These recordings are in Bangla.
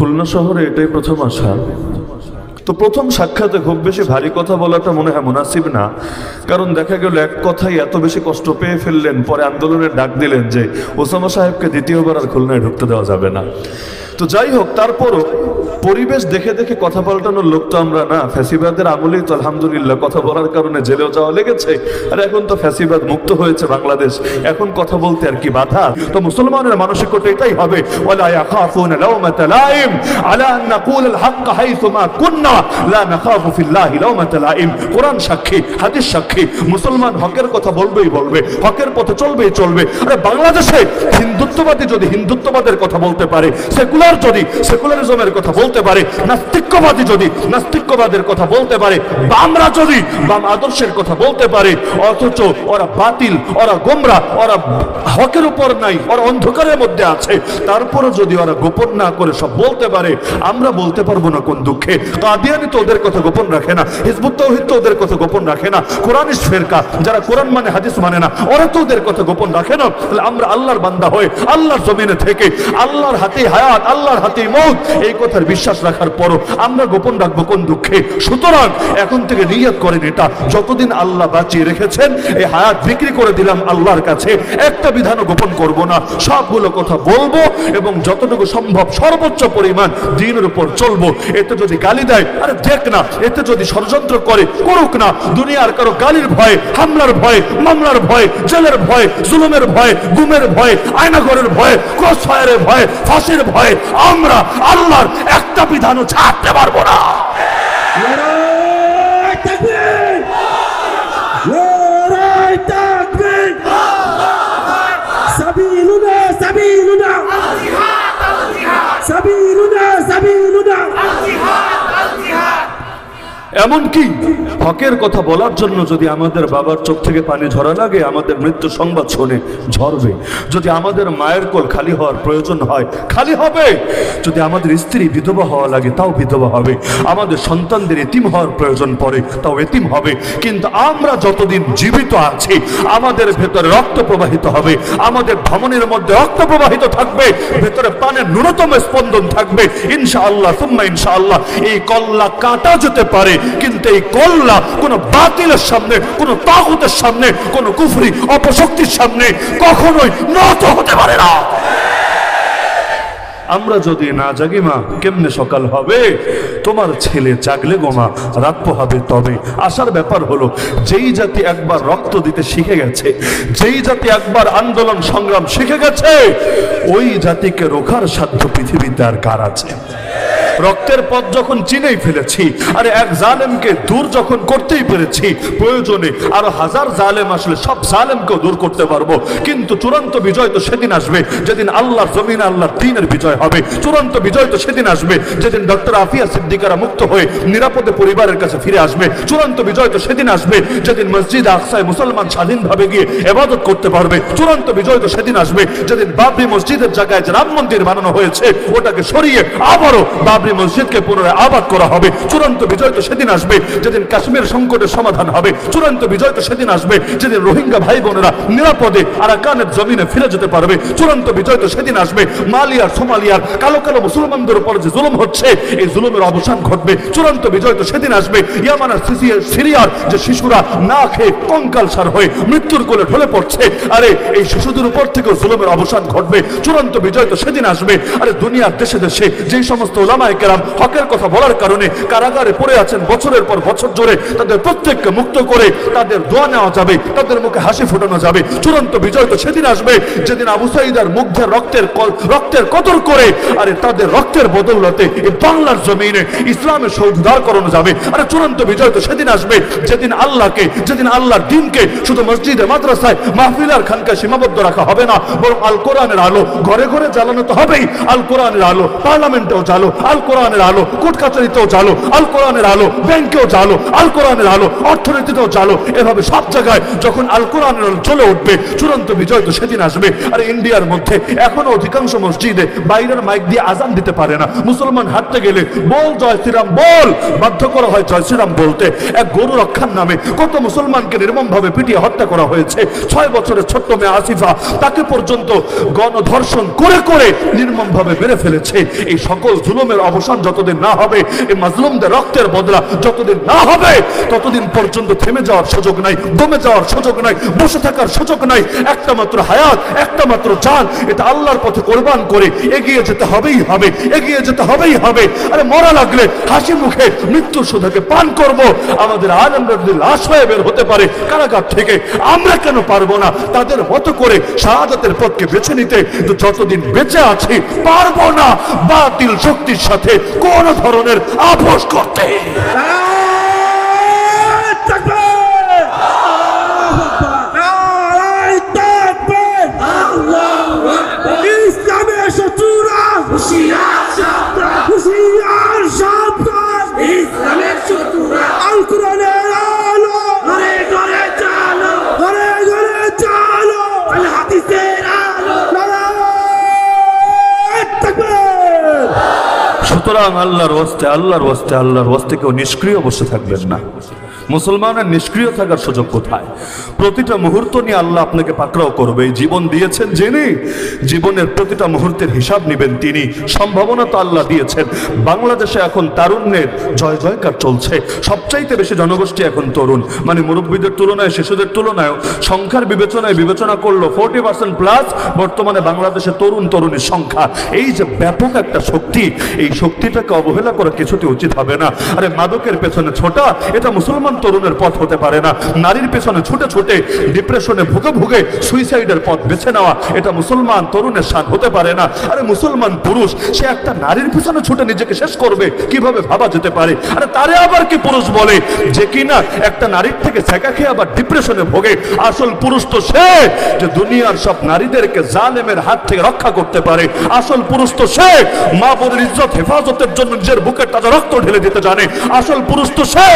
খুলনা শহরে এটাই প্রথম আসা। তো প্রথম সাক্ষাতে খুব বেশি ভারী কথা বলাটা মনে হয় মুনাসিব না, কারণ দেখা গেল এক কথাই এত বেশি কষ্ট পেয়ে ফেললেন, পরে আন্দোলনের ডাক দিলেন যে ওসামা সাহেবকে দ্বিতীয়বার আর খুলনায় ঢুকতে দেওয়া যাবে না। তো যাই হোক, তারপরও পরিবেশ দেখে দেখে কথা পাল্টানোর লোক তো আমরা না। ফ্যাসিবাদের আমলেই তো আলহামদুলিল্লাহ কথা বলার কারণে জেলেও যাওয়া লেগেছে, আর এখন তো ফ্যাসিবাদ মুক্ত হয়েছে বাংলাদেশ, এখন কথা বলতে আর কি বাধা? তো মুসলমানের মানসিকতা এটাই হবে, ওয়ালা ইয়াখাফুনা লাওমাতা লাইম আলা আন নাকুল আল হক হাইসুমা কুননা লা নাখাফু ফিল্লাহি লাওমাতা লাইম। কোরআন সাক্ষী, হাদিস সাক্ষী, মুসলমান হকের কথা বলবেই বলবে, হকের পথে চলবেই চলবে। আরে বাংলাদেশে হিন্দুত্ববাদী যদি হিন্দুত্ববাদের কথা বলতে পারে, সেকুলার যদি সেকুলারিজমের কথা বলতে পারে, নাস্তিকবাদী যদি নাস্তিকবাদের কথা বলতে পারে, বামরা যদি বাম আদর্শের কথা বলতে পারে, অথচ ওরা বাতিল, ওরা গোমরা, ওরা হকের উপর নাই, ওরা অন্ধকারের মধ্যে আছে, তারপরে যদি ওরা গোপন না করে সব বলতে পারে, আমরা বলতে পারবো না কোন দুঃখে? কাদিয়ানি তো ওদের কথা গোপন রাখে না, হিজবুত তাওহীদ তো ওদের কথা গোপন রাখে না, কোরআনিস্ট ফেরকা যারা কোরআন মানে হাদিস মানে না, ওরা তো ওদের কথা গোপন রাখে না। তাহলে আমরা আল্লাহর বান্দা হয়ে আল্লাহর জমিনে থেকে আল্লাহর হাতে হায়াত, আল্লাহর হাতে মউত, এই কথার বিশ্বাস রাখার পরও আমরা গোপন রাখবো কোন দুঃখে? সুতরাং এখন থেকে নিয়ত করেন, এটা যতদিন আল্লাহ বাঁচিয়ে রেখেছেন এই হায়াত বিক্রি করে দিলাম আল্লাহর কাছে, একটা বিধানও গোপন করব না, সবগুলো কথা বলবো এবং যতটুকু সম্ভব সর্বোচ্চ পরিমাণ দ্বীনের উপর চলবো। এতে যদি গালি দেয়, আরে দেখ না, এতে যদি ষড়যন্ত্র করে, করুক না। দুনিয়ার কারো গালির ভয়ে, হামলার ভয়ে, মামলার ভয়ে, জেলের ভয়ে, জুলুমের ভয়ে, গুমের ভয়ে, আয়নাঘরের ভয়ে, ক্রসফায়ারের ভয়ে, ফাঁসির ভয়ে আমরা আল্লাহর একটা বিধানও ছাড়তে পারবো না। এমনকি হকের কথা বলার জন্য যদি আমাদের বাবার চোখ থেকে পানি ঝরা লাগে, আমাদের মৃত্যু সংবাদ শুনে ঝরবে। যদি আমাদের মায়ের কোল খালি হওয়ার প্রয়োজন হয়, খালি হবে। যদি আমাদের স্ত্রী বিধবা হওয়া লাগে, তাও বিধবা হবে। আমাদের সন্তানদের এতিম হওয়ার প্রয়োজন পড়ে, তাও এতিম হবে। কিন্তু আমরা যতদিন জীবিত আছি, আমাদের ভেতরে রক্ত প্রবাহিত হবে, আমাদের ধমনীর মধ্যে রক্ত প্রবাহিত থাকবে, ভেতরে প্রাণের ন্যূনতম স্পন্দন থাকবে। ইনশাআল্লাহ সুম্মা ইনশাআল্লাহ এই কল্লা কাটা যেতে পারে, কিন্তু এই কল্লা কোন বাতিলের সামনে, কোন তাগুতের সামনে, কোন কুফরি অপশক্তির সামনে কখনোই নত হতে পারে না। আমরা যদি না জাগি মা, কেমনে সকাল হবে? তোমার ছেলে জাগলে গোমা, রাত পোহাবে তবে। আসার ব্যাপার হলো, যেই জাতি একবার রক্ত দিতে শিখে গেছে, যেই জাতি একবার আন্দোলন সংগ্রাম শিখে গেছে, ওই জাতিকে রোখার সাধ্য পৃথিবীতে আর কার আছে? রক্তের পথ যখন চিনেই ফেলেছি, আরে এক জালেমকে দূর যখন করতেই পেরেছি, প্রয়োজনে আরো হাজার জালেম আসলে সব জালেমকেও দূর করতে পারবো। কিন্তু চূড়ান্ত বিজয় তো সেদিন আসবে যেদিন আল্লাহর জমিনে আল্লাহর দ্বীনের বিজয় হবে। চূড়ান্ত বিজয় তো সেদিন আসবে যেদিন ডক্টর আফিয়া সিদ্দিকারা মুক্ত হয়ে নিরাপদে পরিবারের কাছে ফিরে আসবে। চূড়ান্ত বিজয় তো সেদিন আসবে যেদিন মসজিদ আকসায় মুসলমান স্বাধীনভাবে গিয়ে ইবাদত করতে পারবে। চূড়ান্ত বিজয় তো সেদিন আসবে যেদিন বাবরি মসজিদের জায়গায় যে রাম মন্দির বানানো হয়েছে, ওটাকে সরিয়ে আবারও বাবরি মসজিদকে পুনরায় আবাদ করা হবে। চূড়ান্ত বিজয় তো সেদিন আসবে যেদিন কাশ্মীর সংকটের সমাধান হবে। চূড়ান্ত বিজয় তো সেদিন আসবে যেদিন রোহিঙ্গা ভাই বোনেরা নিরাপদে আরাকানের জমিনে ফিরে যেতে পারবে। চূড়ান্ত বিজয় তো সেদিন আসবে মালিয়ার, সোমালিয়ার কালো কালো মুসলমানদের উপর যে জুলুম হচ্ছে, এই জুলুমের অবসান ঘটবে। চূড়ান্ত বিজয় তো সেদিন আসবে ইয়ামান আর সিরিয়ার যে শিশুরা না খেয়ে কঙ্কালসার হয়ে মৃত্যুর কোলে ঢলে পড়ছে, আরে এই শিশুদের উপর থেকেও জুলুমের অবসান ঘটবে। চূড়ান্ত বিজয় তো সেদিন আসবে, আরে দুনিয়ার দেশে দেশে যেই সমস্ত ওলামায়ে কেরাম হকের কথা বলার কারণে কারাগারে পড়ে আছেন বছরের পর বছর জুড়ে, তাদের প্রত্যেককে মুক্ত করে তাদের দোয়া নেওয়া যাবে, তাদের মুখে হাসি ফোটানো যাবে। চূড়ান্ত বিজয় তো সেদিন আসবে যেদিন আবু সাঈদার মুগ্ধের রক্তের কদর করে, আরে তাদের রক্তের বদৌলতে এই বাংলার জমিনে ইসলামের সৌধুদার করানো যাবে। আরে চূড়ান্ত বিজয় তো সেদিন আসবে যেদিন আল্লাহকে, যেদিন আল্লাহর দ্বীনকে শুধু মসজিদে, মাদ্রাসায়, মাহফিল আর খানকায় সীমাবদ্ধ রাখা হবে না, বরং আল কোরআনের আলো ঘরে ঘরে জ্বালানো তো হবেই। আল কোরআনের আলো পার্লামেন্টেও জ্বালো, আল আল কোরআনের আলো কোর্ট কাচারিতেও জালো, আল কোরআনের আলো ব্যাংকেও জালো, আল কোরআনের আলো অর্থনীতিতেও জালো। এভাবে সব জায়গায় যখন আল কোরআনের আলো জ্বলে উঠবে, চূড়ান্ত বিজয় তো সেদিন আসবে। আর ইন্ডিয়ার মধ্যে এখনো অধিকাংশ মসজিদে বাইরের মাইক দিয়ে আজান দিতে পারে না। মুসলমান হাঁটতে গেলে বল জয় শ্রীরাম বল, বাধ্য করা হয় জয় শ্রীরাম বলতে। এক গরু রক্ষার নামে কত মুসলমানকে নির্মমভাবে পিটিয়ে হত্যা করা হয়েছে। 6 বছরের ছোট্ট মেয়ে আসিফা, তাকে পর্যন্ত গণধর্ষণ করে করে নির্মমভাবে মেরে ফেলেছে। এই সকল জুলুমের অবসান যতদিন না হবে, এই মাজলুমদের রক্তের বদলা যতদিন না হবে, ততদিন পর্যন্ত থেমে যাওয়ার সুযোগ নাই, দমে যাওয়ার সুযোগ নাই, বসে থাকার সুযোগ নাই। একটা মাত্র হায়াত, একটা মাত্র জান, এটা আল্লাহর পথে কোরবান করে এগিয়ে যেতে হবেই হবে, এগিয়ে যেতে হবেই হবে। আরে মরা লাগলে হাসি মুখে মৃত্যুর সুধাকে পান করব। আমাদের আলেমরা যদি লাশ হয়ে বের হতে পারে কারাগার থেকে, আমরা কেন পারবো না তাদের মতো করে শাহাদাতের পথকে বেছে নিতে? তো যতদিন বেঁচে আছি পারবো না বাতিল শক্তির সাথে কোন ধরনের আপোষ করতে। সুতরাং আল্লাহর ওয়াস্তে, আল্লাহর ওয়াস্তে, আল্লাহর ওয়াস্তে কেউ নিষ্ক্রিয় বসে থাকবেন না। মুসলমানের নিষ্ক্রিয় থাকার সুযোগ কোথায়? প্রতিটা মুহূর্ত নিয়ে আল্লাহ আপনাকে পাকড়াও করবে। জীবন দিয়েছেন যিনি, জীবনের প্রতিটা মুহূর্তের হিসাব নেবেন তিনি। সম্ভাবনা তো আল্লাহ দিয়েছেন। বাংলাদেশে এখন তারুণ্যের জয় জয়কার চলছে। সবচাইতে বেশি জনগোষ্ঠী এখন তরুণ, মানে মুরব্বীদের তুলনায় শিশুদের তুলনায় সংখ্যার বিবেচনায় বিবেচনা করলো 40% প্লাস বর্তমানে বাংলাদেশে তরুণ তরুণীর সংখ্যা। এই যে ব্যাপক একটা শক্তি, এই শক্তিটাকে অবহেলা করা কিছুতে উচিত হবে না। আরে মাদকের পেছনে ছোটা, এটা মুসলমান তরুণের পথ হতে পারে না। নারীর পেছনে ছুটে ছুটে ডিপ্রেশনে ভুগে ভুগে সুইসাইডের পথ বেছে নেওয়া, এটা মুসলমান তরুণের শান হতে পারে না। আরে মুসলমান পুরুষ সে একটা নারীর পেছনে ছুটে নিজেকে শেষ করবে, কিভাবে ভাবা যেতে পারে? আরে তারে আবার কি পুরুষ বলে যে কিনা একটা নারীর থেকে ছেঁকা খেয়ে আবার ডিপ্রেশনে ভোগে? আসল পুরুষ তো সে যে দুনিয়ার সব নারীদেরকে জালেমের হাত থেকে রক্ষা করতে পারে। আসল পুরুষ তো সে মা বোনের ইজ্জত হেফাজতের জন্য নিজের বুকের তাজা রক্ত ঢেলে দিতে জানে। আসল পুরুষ তো সে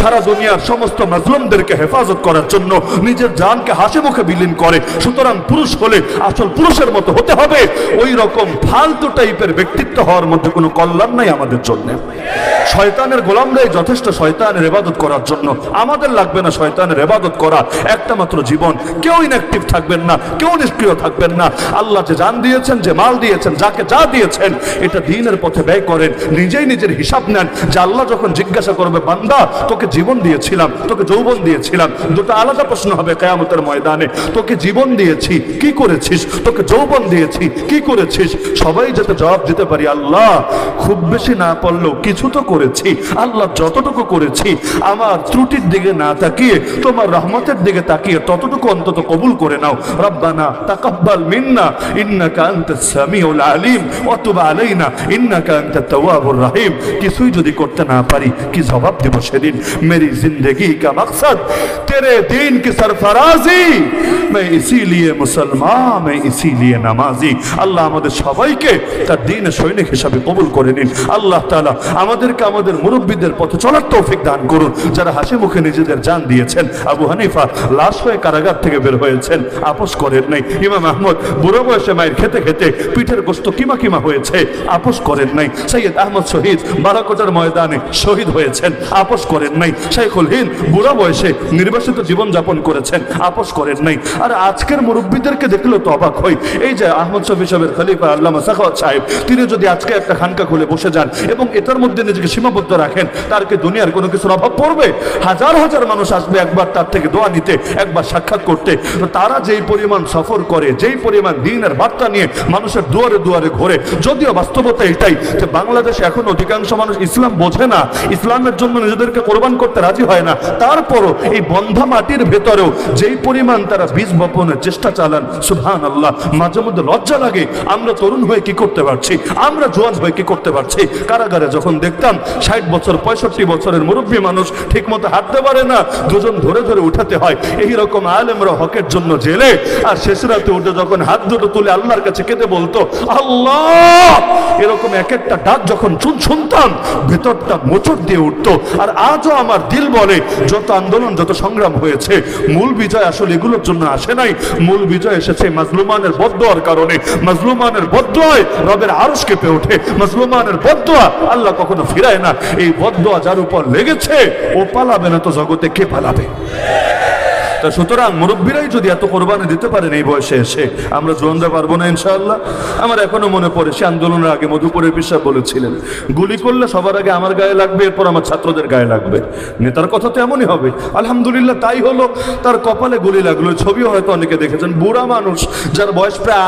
সারা দুনিয়ার সমস্ত মাজলুমদেরকে হেফাজত করার জন্য নিজের জানকে হাসি মুখে বিলীন করে। সুতরাং পুরুষ হলে আসল পুরুষের মতো হতে হবে। ওই রকম ফালতু টাইপের ব্যক্তিত্ব হওয়ার মধ্যে কোনো কল্যাণ নাই আমাদের জন্য। শয়তানের গোলামরাই যথেষ্ট শয়তানের ইবাদত করার জন্য। আমাদের লাগবে না শয়তানের ইবাদত করা। একটা মাত্র জীবন, কেউ ইনঅ্যাক্টিভ থাকবেন না, কেউ নিষ্ক্রিয় থাকবেন না। আল্লাহ যে জান দিয়েছেন, যে মাল দিয়েছেন, যাকে যা দিয়েছেন, এটা দ্বীনের পথে ব্যয় করেন। নিজেই নিজের হিসাব নেন যে আল্লাহ যখন জিজ্ঞাসা করবে, বান্দা তোকে জীবন দিয়েছিলাম, তোকে যৌবন দিয়েছিলাম, দুটো আলাদা প্রশ্ন হবে কিয়ামতের ময়দানে। তোকে জীবন দিয়েছি, কি করেছিস? তোকে যৌবন দিয়েছি, কি করেছিস? সবাই যাতে জবাব দিতে পারি, আল্লাহ খুব বেশি না পারলেও কিছু তো করেছি। আল্লাহ যতটুকু করেছি আমার ত্রুটির দিকে না তাকিয়ে তোমার রহমতের দিকে তাকিয়ে ততটুকু অন্তত কবুল করে নাও। রব্বানা তাকাব্বাল মিন্না ইন্নাকা আনতাস সামিউল আলিম ওয়া তুব আলাইনা ইন্নাকা আনতাত তাওয়াবুর রহিম। কিছুই যদি করতে না পারি কি জবাব দেব সেদিন? मेरी जिंदगी का मकसद तेरे दीन की सरफराजी, मैं इसीलिए मुसलमान, मैं इसीलिए नमाजी। আল্লাহ আমাদের সবাইকে তার দ্বীনের সৈনিক হিসাবে কবুল করে নিন। আল্লাহ তাআলা আমাদেরকে আমাদের মুরব্বীদের পথে চলার তৌফিক দান করুন, যারা হাসি মুখে নিজেদের জান দিয়েছেন। আবু হানিফা লাশ হয়ে কারাগার থেকে বের হয়েছেন, আপোষ করেন নাই। ইমাম আহমদ বুড়ো বয়সে মায়ের খেতে খেতে পিঠের গোস্ত কিমা কিমা হয়েছে, আপোষ করেন নাই। সৈয়দ আহমদ শহীদ বারাকোটার ময়দানে শহীদ হয়েছেন, আপোষ করেন নাই। শাইখুল হিন্দ বুড়া বয়সে নির্বাসিত জীবন যাপন করেছেন, আপোষ করেন নাই। আর আজকের মুরব্বীদেরকে দেখলে তো অবাক হই। এই যে আহমদ শফি সাহেবের খলিফা আল্লামা সাখাওয়াত সাহেব, তিনি যদি আজকে একটা খানকা খুলে বসে যান এবং এটার মধ্যে নিজেকে সীমাবদ্ধ রাখেন, তার কি দুনিয়ার কোনো কিছুর অভাব পড়বে? হাজার হাজার মানুষ আসবে একবার তার থেকে দোয়া নিতে, একবার সাক্ষাৎ করতে। তো তারা যেই পরিমাণ সফর করে, যেই পরিমাণ দ্বীনের বার্তা নিয়ে মানুষের দুয়ারে দুয়ারে ঘোরে, যদিও বাস্তবতা এটাই যে বাংলাদেশে এখন অধিকাংশ মানুষ ইসলাম বোঝে না, ইসলামের জন্য নিজেদেরকে কোরবান করতে রাজি রাজি হয় না, তারপরও এই বন্ধা মাটির ভেতরেও যেই পরিমাণ তারা বীজ বপনের চেষ্টা চালান, সুবহানাল্লাহ। মাঝে মধ্যে লজ্জা লাগে, আমরা তরুণ হয়ে কি করতে পারছি, আমরা জোয়ান হয়ে কি করতে পারছি। কারাগারে যখন দেখতাম 60 বছর 65 বছরের মুরব্বী মানুষ ঠিক মতো হাঁটতে পারে না, দুজন ধরে ধরে উঠাতে হয়। এইরকম আলেমরা হকের জন্য জেলে, আর শেষ রাতে উঠে যখন হাত দুটো তুলে আল্লাহর কাছে কেঁদে বলতো আল্লাহ, এরকম এক একটা ডাক যখন শুনতাম ভেতরটা মোচড় দিয়ে উঠতো। আর আজও আমার দিল বলে, যত আন্দোলন যত সংগ্রাম হয়েছে, মূল বিজয় আসলে এগুলোর জন্য আসে নাই। মূল বিজয় এসেছে মাজলুমানের বদদোয়ার কারণে। মাজলুমানের বদদোয়ায় রবের আরশ কেঁপে ওঠে। মাজলুমানের বদদোয়া আল্লাহ কখনো ফিরায় না। এই বদদোয়া যার উপর লেগেছে, ও পালাবে না তো জগতে কে পালাবে? সুতরাং মুরব্বীরাই যদি এত কোরবানি দিতে পারেন এই বয়সে এসে, আমরা জোয়ানরা পারবো না ইনশাআল্লাহ? আমার এখনো মনে পড়ে সে আন্দোলনের আগে মধুপুরের পিসা বলেছিলেন, গুলি করলে সবার আগে আমার গায়ে লাগবে, এরপর আমার ছাত্রদের গায়ে লাগবে। নেতার কথা তো এমনই হবে। আলহামদুলিল্লাহ তাই হলো। তার কপালে গুলি লাগলো। ছবিও হয়তো অনেকে দেখেছেন, বুড়া মানুষ যার বয়স প্রায়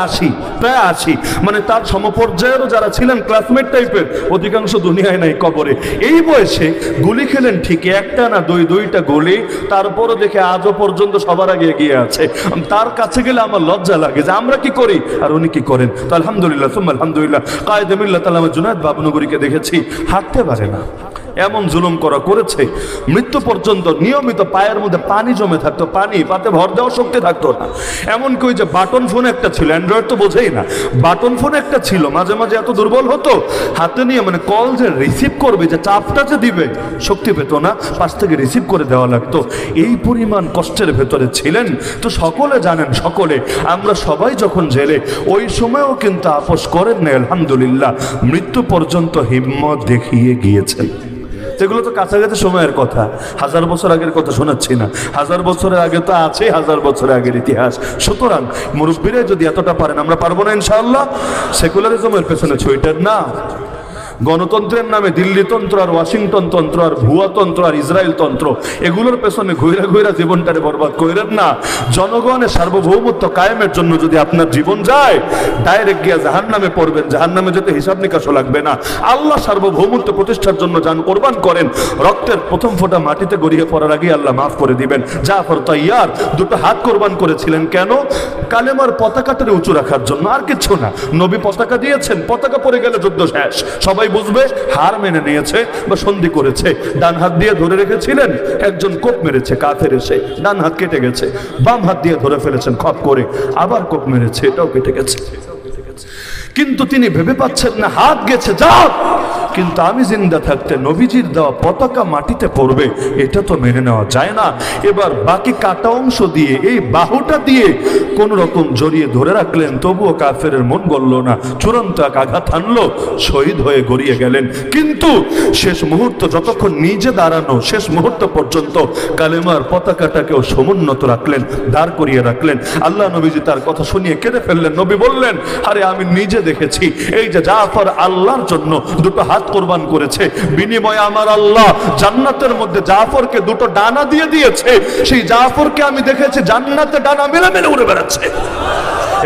80, মানে তার সমপর্যায়েরও যারা ছিলেন ক্লাসমেট টাইপের, অধিকাংশ দুনিয়ায় নাই, কবরে। এই বয়সে গুলি খেলেন ঠিকই, একটা না দুইটা গুলি, তারপরও দেখে আজও পর্যন্ত সবার আগে এগিয়ে আছে। তার কাছে গেলে আমার লজ্জা লাগে যে আমরা কি করি আর উনি কি করেন। তো আলহামদুলিল্লাহ সুম্মা আলহামদুলিল্লাহ, কায়েদে মিল্লাত আল্লামা জুনায়েদ বাবনগরীকে দেখেছি হাঁটতে পারে না, এমন জুলুম করেছে মৃত্যু পর্যন্ত। নিয়মিত পায়ের মধ্যে পানি জমে থাকতো, পাতে ভর দেওয়ার শক্তি থাকতো না। এমনকি ওই যে বাটন ফোন একটা ছিল, অ্যান্ড্রয়েড তো বোঝেই না, বাটন ফোন একটা ছিল, মাঝে মাঝে এত দুর্বল হতো, হাতে নিয়ে মানে কল যে রিসিভ করবে, যে চাপটা যে দিবে, শক্তি পেত না, পাশ থেকে রিসিভ করে দেওয়া লাগতো। এই পরিমাণ কষ্টের ভেতরে ছিলেন। তো সকলে জানেন, সকলে আমরা সবাই যখন জেলে, ওই সময়ও কিন্তু আপোষ করেন না, আলহামদুলিল্লাহ মৃত্যু পর্যন্ত হিম্মত দেখিয়ে গিয়েছেন। যেগুলো তো কাছাকাছি সময়ের কথা, 1000 বছর আগের কথা শোনাচ্ছি না। 1000 বছরের আগে তো আছে, 1000 বছরের আগের ইতিহাস। সুতরাং মুরব্বীরা যদি এতটা পারেন, আমরা পারবো না ইনশাআল্লাহ? সেকুলারিজমের পেছনে ছুইটার না, গণতন্ত্রের নামে দিল্লি তন্ত্র আর ওয়াশিংটন তন্ত্র আর ভুয়া তন্ত্র আর ইসরায়েল তন্ত্র, এগুলোর পেছনে ঘুরা জীবনটারে বরবাদ কইরেন না। জনগণের সার্বভৌমত্ব কায়েমের জন্য যদি আপনার জীবন যায়, ডাইরেক্ট গিয়া জাহান্নামে পড়বেন। জাহান্নামে যেতে হিসাব নিকাশও লাগবে না। আল্লাহ সার্বভৌমত্ব প্রতিষ্ঠার জন্য যান কোরবান করেন, রক্তের প্রথম ফোঁটা মাটিতে গড়িয়ে পড়ার আগে আল্লাহ মাফ করে দিবেন। জাফর তাইয়ার দুটো হাত কোরবান করেছিলেন কেন? কালেমার পতাকাটারে উঁচু রাখার জন্য, আর কিছু না। নবী পতাকা দিয়েছেন, পতাকা পড়ে গেলে যুদ্ধ শেষ, সবাই বুঝবে হার মেনে নিয়েছে বা সন্ধি করেছে। ডান হাত দিয়ে ধরে রেখেছিলেন, একজন কোপ মেরেছে, কাফের এসে ডান হাত কেটে গেছে, বাম হাত দিয়ে ধরে ফেলেছেন খপ করে, আবার কোপ মেরেছে, এটাও কেটে গেছে। কিন্তু তিনি ভেবে পাচ্ছেন না, হাত গেছে যাও, কিন্তু আমি জিন্দা থাকতে নবীজির দেওয়া পতাকা মাটিতে পড়বে, এটা তো মেনে নেওয়া যায় না। এবার বাকি কাটা অংশ দিয়ে, এই বাহুটা দিয়ে কোন রকম জড়িয়ে ধরে রাখলেন, তবুও কাফেরের মন গলল না। চূড়ান্ত এক আঘাত আনলো, শহীদ হয়ে গড়িয়ে গেলেন। কিন্তু শেষ মুহূর্ত, যতক্ষণ নিজে দাঁড়ানো, শেষ মুহূর্ত পর্যন্ত কালেমার পতাকাটাকেও সমুন্নত রাখলেন, দাঁড় করিয়ে রাখলেন। আল্লাহ নবীজি তার কথা শুনিয়ে কেঁদে ফেললেন। নবী বললেন, আরে আমি নিজে দেখেছি, এই যে জাফর আল্লাহর জন্য দুটো হাত কোরবান করেছে, বিনিময়ে আমার আল্লাহ জান্নাতের মধ্যে জাফরকে দুটো ডানা দিয়ে দিয়েছে। সেই জাফরকে আমি দেখেছি জান্নাতে ডানা মেলে মেলে উড়ে বেড়াচ্ছে।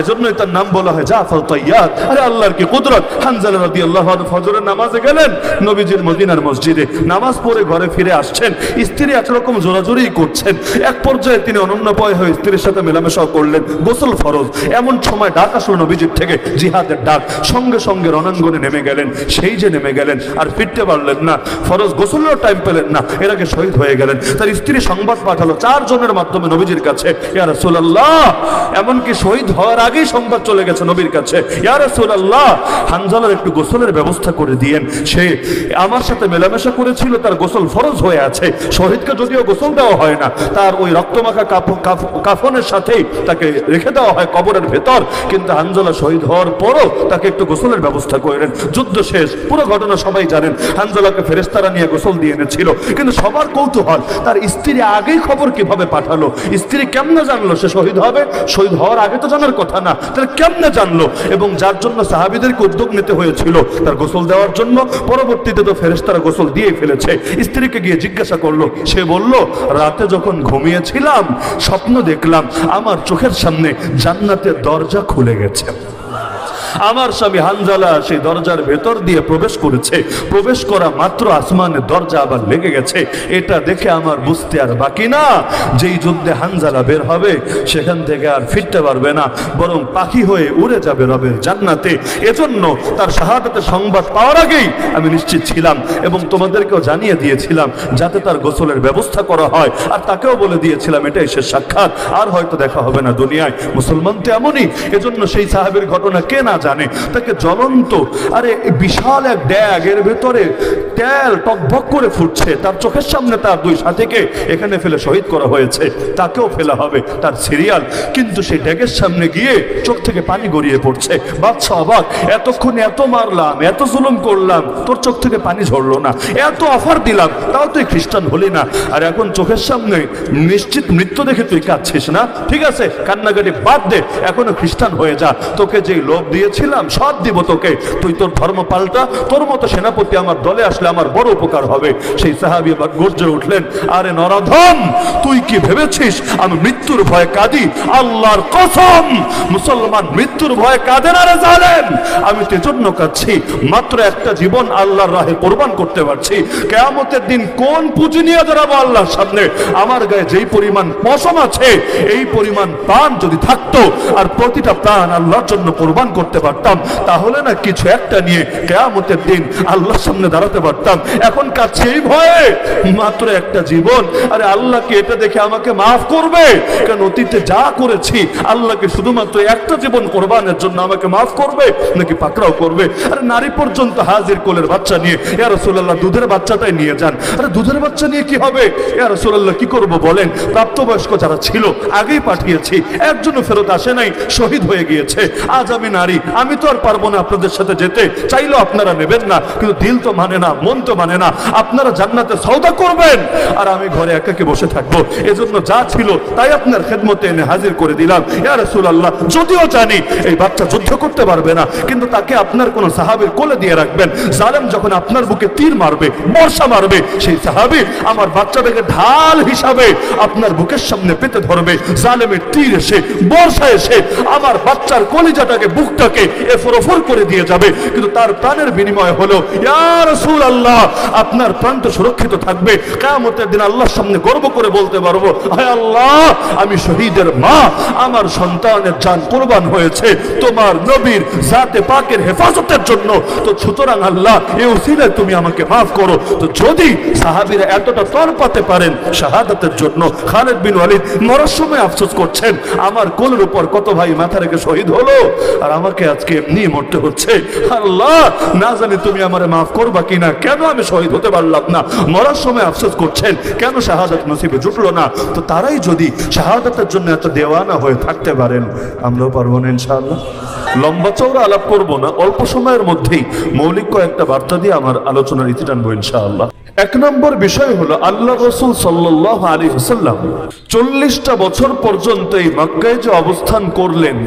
এজন্যই তার নাম বলা হয় জাফর তাইয়ার। আরে আল্লাহর কি কুদরত! হানজালা রাদিয়াল্লাহু আনহু ফজরের নামাজে গেলেন, নবীজির মদিনার মসজিদে নামাজ পড়ে ঘরে ফিরে আসছেন, স্ত্রী একরকম জোরাজোরি করছেন। এক পর্যায়ে তিনি অনন্যপয় হয়ে স্ত্রীর সাথে মেলামেশা করলেন, গোসল ফরজ। এমন সময় ডাক আসলো নবীজির থেকে, জিহাদের ডাক। সঙ্গে সঙ্গে রণাঙ্গনে নেমে গেলেন। সেই যে নেমে গেলেন, আর ফিরতে পারলেন না, ফরজ গোসলেরও টাইম পেলেন না, এর আগে শহীদ হয়ে গেলেন। তার স্ত্রী সংবাদ পাঠালো 4 জনের মাধ্যমে নবীজির কাছে, ইয়া রাসূলুল্লাহ, এমনকি শহীদ হওয়ার আগেই সংবাদ চলে গেছে নবীর কাছে, ইয়া রাসূলুল্লাহ, হানজালার একটু গোসলের ব্যবস্থা করে দিয়েন। সে আমার সাথে মেলামেশা করেছিল, তার গোসল ফরজ হয়ে আছে। শহীদকে যদিও গোসল দেওয়া হয় না, তার ওই রক্তমাখা কাফনের সাথেই তাকে রেখে দেওয়া হয় কবরের ভেতর, কিন্তু হানজালা শহীদ হওয়ার পরও তাকে একটু গোসলের ব্যবস্থা করেন। যুদ্ধ শেষ, পুরো ঘটনা সবাই জানেন। হানজালাকে ফেরেশতারা নিয়ে গোসল দিয়ে এনেছিল, কিন্তু সবার কৌতূহল, তার স্ত্রী আগেই খবর কিভাবে পাঠালো? স্ত্রী কেমনে জানলো সে শহীদ হবে? শহীদ হওয়ার আগে তো জানার কথা না, তাহলে কেমনে জানলো? এবং যার জন্য সাহাবীদেরকে উদ্যোগ নিতে হয়েছিল তার গোসল দেওয়ার জন্য, পরবর্তীতে তো ফেরেশতারা গোসল দিয়ে ফেলেছে। স্ত্রীকে গিয়ে জিজ্ঞাসা করলো, সে বলল, রাতে যখন ঘুমিয়েছিলাম স্বপ্ন দেখলাম আমার চোখের সামনে জান্নাতের দরজা খুলে গেছে। আমার স্বামী হানজালা সেই দরজার ভেতর দিয়ে প্রবেশ করেছে, প্রবেশ করা মাত্র আসমানের দরজা আবার লেগে গেছে। এটা দেখে আমার বুঝতে আর বাকি না, যেই যুদ্ধে হানজালা বের হবে সেখান থেকে আর ফিরতে পারবে না, বরং পাখি হয়ে উড়ে যাবে রবের জান্নাতে। এজন্য তার শাহাদাতের সংবাদ পাওয়ার আগেই আমি নিশ্চিত ছিলাম এবং তোমাদেরকেও জানিয়ে দিয়েছিলাম যাতে তার গোসলের ব্যবস্থা করা হয়, আর তাকেও বলে দিয়েছিলাম এটাই শেষ সাক্ষাৎ, আর হয়তো দেখা হবে না দুনিয়ায়। মুসলমান তো এমনই, এজন্য সেই সাহাবীর ঘটনা কে না জানে। তাকে জ্বলন্ত আরে বিশাল এক ড্যাগ, এর ভেতরে তেল টকবক করে ফুটছে, তার চোখের সামনে তার দুই সাথীকে এখানে ফেলে শহীদ করা হয়েছে, তাকেও ফেলা হবে, তার সিরিয়াল। কিন্তু সেই ড্যাগের সামনে গিয়ে চোখ থেকে পানি গড়িয়ে পড়ছে। বাদশা অবাক, এতক্ষণ এত মারলাম, এত জুলুম করলাম, তোর চোখ থেকে পানি ঝরলো না, এত অফার দিলাম, তাও তুই খ্রিস্টান হলি না, আর এখন চোখের সামনে নিশ্চিত মৃত্যু দেখে তুই কাঁদছিস না? ঠিক আছে, কান্নাকাটি বাদ দে, এখনো খ্রিস্টান হয়ে যা, তোকে যেই লোভ দিয়েছিলাম সব দিব তোকে, তুই তোর ধর্ম পাল্টা, তোর মতো সেনাপতি আমার দলে আসলে আমার বড় উপকার হবে। সেই সাহাবী আবার গর্জে উঠলেন, আরে নরাধম, তুই কি ভেবেছিস আমি মৃত্যুর ভয়ে কাঁদি? আল্লাহর কসম, মুসলমান মৃত্যুর ভয়ে কাঁদে না রে জালেম। আমি তো জন্য কাঁদছি, মাত্র একটা জীবন আল্লাহর রাহে কোরবান করতে পারছি। কিয়ামতের দিন কোন পুঁজি নিয়ে দাঁড়াবো আল্লাহর সামনে? আমার গায়ে যেই পরিমাণ পশম আছে, এই পরিমাণ প্রাণ যদি থাকতো আর প্রতিটা প্রাণ আল্লাহর জন্য কোরবান করতে পারতাম, তাহলে না কিছু একটা নিয়ে কিয়ামতের দিন আল্লাহর সামনে দাঁড়াতে পারতাম। এখন কাছে এই ভয়ে, মাত্র একটা জীবন, আরে আল্লাহকে এটা দেখে আমাকে মাফ করবে? কারণ অতীতে যা করেছি, আল্লাহকে শুধুমাত্র একটা জীবন কোরবানের জন্য আমাকে মাফ করবে নাকি পাকড়াও করবে? আরে নারী পর্যন্ত হাজির কোলের বাচ্চা নিয়ে, ইয়া রাসূলুল্লাহ দুধের বাচ্চাটাই নিয়ে যান। আরে দুধের বাচ্চা নিয়ে কি হবে? ইয়া রাসূলুল্লাহ কি করব বলেন? প্রাপ্তবয়স্ক যারা ছিল আগেই পাঠিয়েছি, একজনও ফেরত আসে নাই, শহীদ হয়ে গিয়েছে। আজ আমি নারী, আমি তো আর পারবো না আপনাদের সাথে যেতে, চাইলেও আপনারা নেবেন না, কিন্তু দিল তো মানে না, মন তো মানে না। আপনারা জান্নাতে সওদা করবেন আর আমি ঘরে একাকে বসে থাকবো। এজন্য যা ছিল তাই আপনার খেদমতে এনে হাজির করে দিলাম। ইয়া রাসূলুল্লাহ, যদিও জানি এই বাচ্চা যুদ্ধ করতে পারবে না, কিন্তু তাকে আপনার কোন সাহাবীর কোলে দিয়ে রাখবেন। জালেম যখন আপনার বুকে তীর মারবে, বর্ষা মারবে, সেই সাহাবী আমার বাচ্চাটাকে ঢাল হিসাবে আপনার বুকের সামনে পেতে ধরবে। জালেমের তীর এসে, বর্ষা এসে আমার বাচ্চার কলিজাটাকে, বুকটাকে এফরফর করে দিয়ে যাবে, কিন্তু তার প্রাণের বিনিময় হলো ইয়া রাসূলুল্লাহ আপনার প্রাণ তো সুরক্ষিত থাকবে। কিয়ামতের দিন আল্লাহর সামনে গর্ব করে বলতে পারবো, হায় আল্লাহ, আমি শহীদের মা, আমার সন্তানের জান কুরবান হয়েছে তোমার নবীর জাতে পাকের হেফাজতের জন্য। তো সুতরাং আল্লাহ, এই উসিলায় তুমি আমাকে মাফ করো। তো যদি সাহাবীরা এতটা তরপাতে পারেন শাহাদাতের জন্য, খালিদ বিন ওয়ালিদ মরার সময় আফসোস করছেন, আমার কোলের উপর কত ভাই মাথা রেখে শহীদ হলো, আর আমাকে আজকে এমনি মরতে হচ্ছে। আল্লাহ, না জানি তুমি আমারে মাফ করবা কিনা, কেন আমি শহীদ হতে পারলাম না? মরার সময় আফসোস করছেন, কেন শাহাদাত নসিবে জুটলো না? তো তারাই যদি শাহাদাতের জন্য এত দেওয়ানা হয়ে থাকতে পারেন, আমরাও পারবো না ইনশাআল্লাহ। লম্বা চওড়া আলাপ করবো না, অল্প সময়ের মধ্যেই মৌলিক কয়েকটা বার্তা দিয়ে আমার আলোচনার ইতি টানবো ইনশাআল্লাহ। এক নম্বর বিষয় হলো, আল্লাহ রাসূল সাল্লাল্লাহু আলাইহি ওয়াসাল্লাম 40টা বছর পর্যন্ত এই মক্কায় যে অবস্থান করলেন,